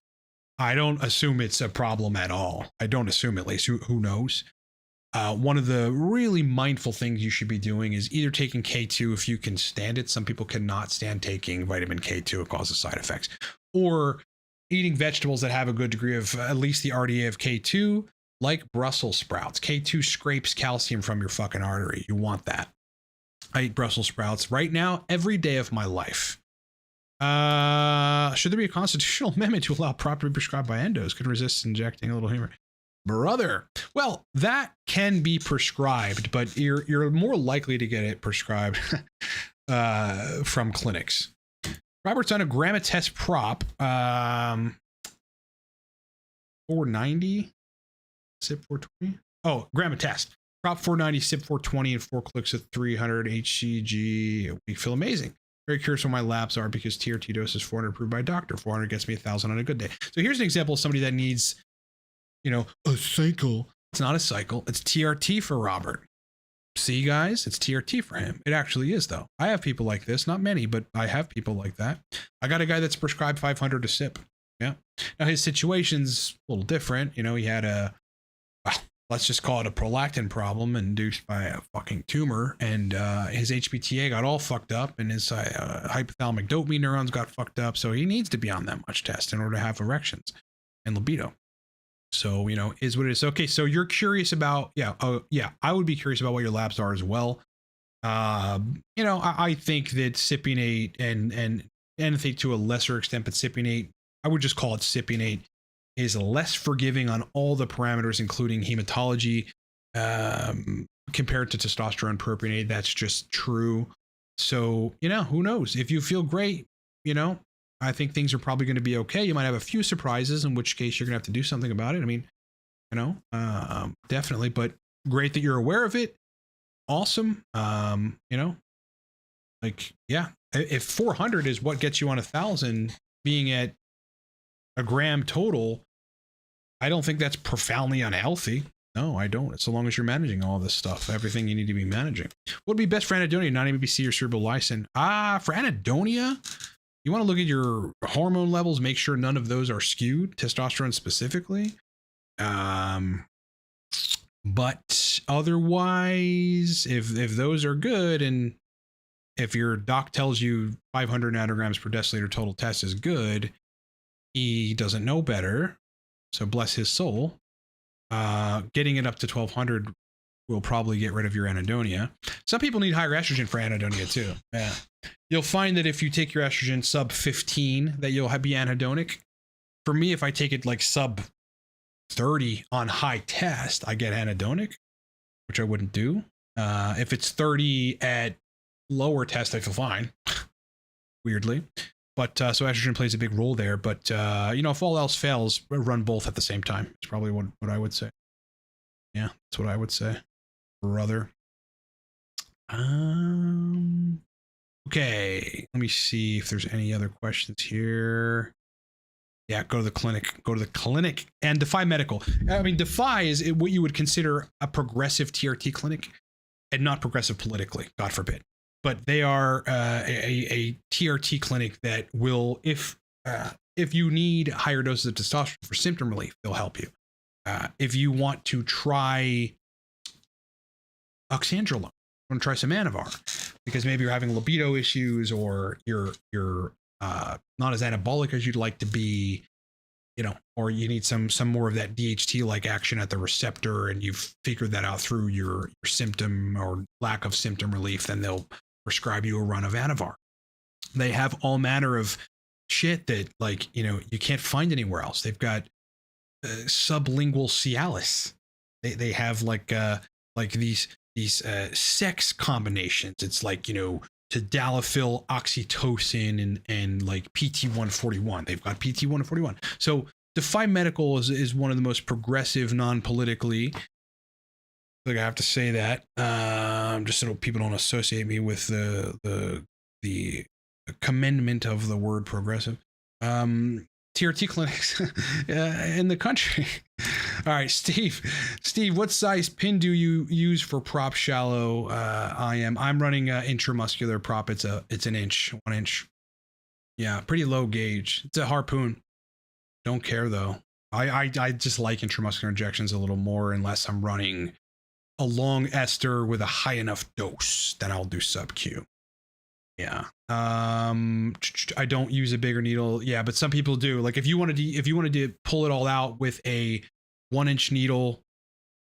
I don't assume it's a problem at all. I don't assume, at least. Who knows? One of the really mindful things you should be doing is either taking K2 if you can stand it. Some people cannot stand taking vitamin K2. It causes side effects. Or eating vegetables that have a good degree of at least the RDA of K2, like Brussels sprouts. K2 scrapes calcium from your fucking artery. You want that. I eat Brussels sprouts right now, every day of my life. Should there be a constitutional amendment to allow prop to be prescribed by endos? Could resist injecting a little humor. Brother. Well, that can be prescribed, but you're more likely to get it prescribed from clinics. Robert's on a gram of test prop. 490. Is it 420? Oh, gram of test. Prop 490, SIP 420, and 4 clicks at 300 HCG. We feel amazing. Very curious what my labs are because TRT dose is 400 approved by a doctor. 400 gets me 1,000 on a good day. So here's an example of somebody that needs, you know, a cycle. It's not a cycle. It's TRT for Robert. See, guys, it's TRT for him. It actually is, though. I have people like this. Not many, but I have people like that. I got a guy that's prescribed 500 to SIP. Yeah. Now, his situation's a little different. You know, he had a, well, let's just call it a prolactin problem induced by a fucking tumor. And his HPTA got all fucked up and his hypothalamic dopamine neurons got fucked up. So he needs to be on that much test in order to have erections and libido. So, you know, is what it is. Okay, so you're curious about, I would be curious about what your labs are as well. You know, I think that cypionate and anything to a lesser extent, but cypionate, I would just call it cypionate, is less forgiving on all the parameters, including hematology, compared to testosterone propionate. That's just true. So, you know, who knows? If you feel great, you know, I think things are probably going to be okay. You might have a few surprises, in which case you're going to have to do something about it. I mean, you know, definitely, but great that you're aware of it. Awesome. You know, like, yeah, if 400 is what gets you on 1,000, being at a gram total, I don't think that's profoundly unhealthy. No, I don't. So long as you're managing all this stuff, everything you need to be managing. What would be best for anhedonia, non-ABC or cerebral lysin? For anhedonia, you want to look at your hormone levels, make sure none of those are skewed, testosterone specifically. But otherwise, if those are good, and if your doc tells you 500 nanograms per deciliter total test is good, he doesn't know better. So bless his soul. Getting it up to 1200 will probably get rid of your anhedonia. Some people need higher estrogen for anhedonia too. Yeah. You'll find that if you take your estrogen sub 15, that you'll be anhedonic. For me, if I take it like sub 30 on high test, I get anhedonic, which I wouldn't do. If it's 30 at lower test, I feel fine, weirdly. But so estrogen plays a big role there. But, you know, if all else fails, run both at the same time. It's probably what I would say. Yeah, that's what I would say, brother. Okay, let me see if there's any other questions here. Yeah, go to the clinic and Defy Medical. I mean, Defy is what you would consider a progressive TRT clinic, and not progressive politically, God forbid. But they are a TRT clinic that will, if you need higher doses of testosterone for symptom relief, they'll help you. If you want to try oxandrolone, want to try some Anavar, because maybe you're having libido issues, or you're not as anabolic as you'd like to be, you know, or you need some more of that DHT-like action at the receptor, and you've figured that out through your symptom or lack of symptom relief, then they'll prescribe you a run of Anavar. They have all manner of shit that, like, you know, you can't find anywhere else. They've got sublingual Cialis. They have like these sex combinations. It's like, you know, tadalafil, oxytocin, and like PT141. They've got PT141. So Defy Medical is one of the most progressive, non-politically. Like, I have to say that, just so people don't associate me with the commendment of the word progressive. TRT clinics in the country. All right, Steve, what size pin do you use for prop shallow? I'm running intramuscular prop. It's an inch, 1 inch. Yeah, pretty low gauge. It's a harpoon. Don't care though. I just like intramuscular injections a little more, unless I'm running a long ester with a high enough dose. Then I'll do sub Q. Yeah. I don't use a bigger needle. Yeah, but some people do. Like, if you wanted to pull it all out with a 1 inch needle,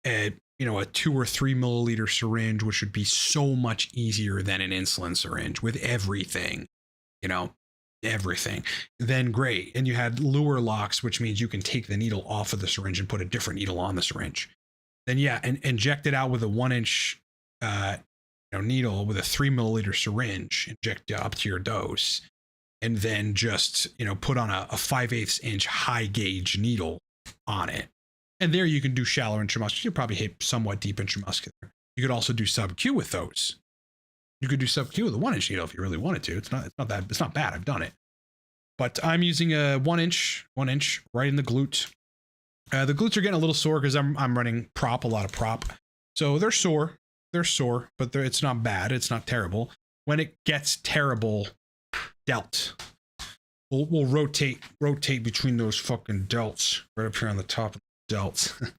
at, you know, a 2 or 3 milliliter syringe, which would be so much easier than an insulin syringe with everything, you know, everything, then great. And you had lure locks, which means you can take the needle off of the syringe and put a different needle on the syringe. Then yeah, and inject it out with a 1 inch needle with a 3 milliliter syringe, inject up to your dose, and then just, you know, put on a 5/8 inch high gauge needle on it. And there you can do shallow intramuscular. You'll probably hit somewhat deep intramuscular. You could also do sub-Q with those. You could do sub-Q with a 1-inch needle if you really wanted to. It's not bad. I've done it. But I'm using a 1-inch right in the glute. The glutes are getting a little sore because I'm running a lot of prop. So they're sore, but it's not bad. It's not terrible. When it gets terrible, delt. We'll rotate between those fucking delts right up here on the top of the delts.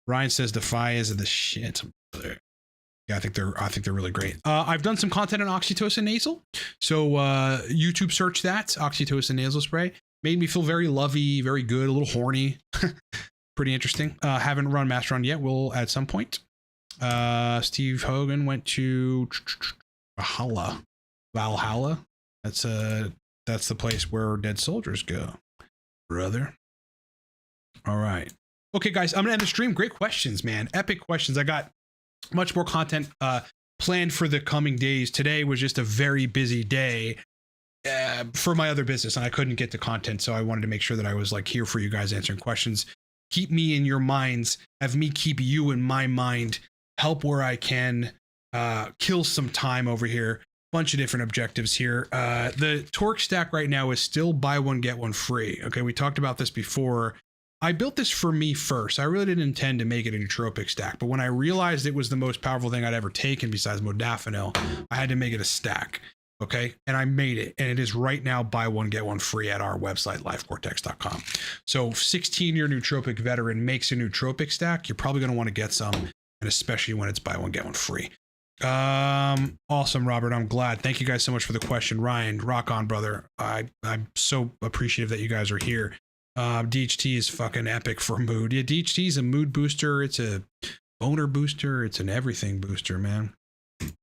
Ryan says Defy is the shit. Yeah, I think they're really great. I've done some content on oxytocin nasal. So YouTube search that oxytocin nasal spray. Made me feel very lovey, very good, a little horny. Pretty interesting. Haven't run Master Run yet. Will at some point. Steve Hogan went to Valhalla. That's the place where dead soldiers go, brother. All right. Okay, guys, I'm gonna end the stream. Great questions, man. Epic questions. I got much more content planned for the coming days. Today was just a very busy day for my other business, and I couldn't get to content, so I wanted to make sure that I was like here for you guys answering questions. Keep me in your minds. Have me keep you in my mind. Help where I can. Kill some time over here. Bunch of different objectives here. The torque stack right now is still buy one get one free. Okay, we talked about this before. I built this for me first. I really didn't intend to make it a nootropic stack, but when I realized it was the most powerful thing I'd ever taken besides modafinil, I had to make it a stack. Okay, and I made it, and it is right now buy one get one free at our website livecortex.com. So 16-year nootropic veteran makes a nootropic stack. You're probably going to want to get some, and especially when it's buy one get one free. Awesome, Robert. I'm glad. Thank you guys so much for the question. Ryan, rock on, brother. I'm so appreciative that you guys are here. DHT is fucking epic for mood. Yeah, DHT is a mood booster. It's a boner booster. It's an everything booster, man.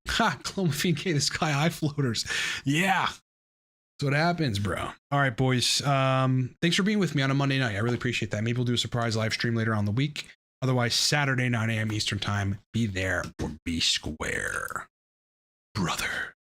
Ha, Clomiphene K, the sky high floaters. Yeah. That's what happens, bro. All right, boys. Thanks for being with me on a Monday night. I really appreciate that. Maybe we'll do a surprise live stream later on the week. Otherwise, Saturday, 9 a.m. Eastern time. Be there or be square, brother.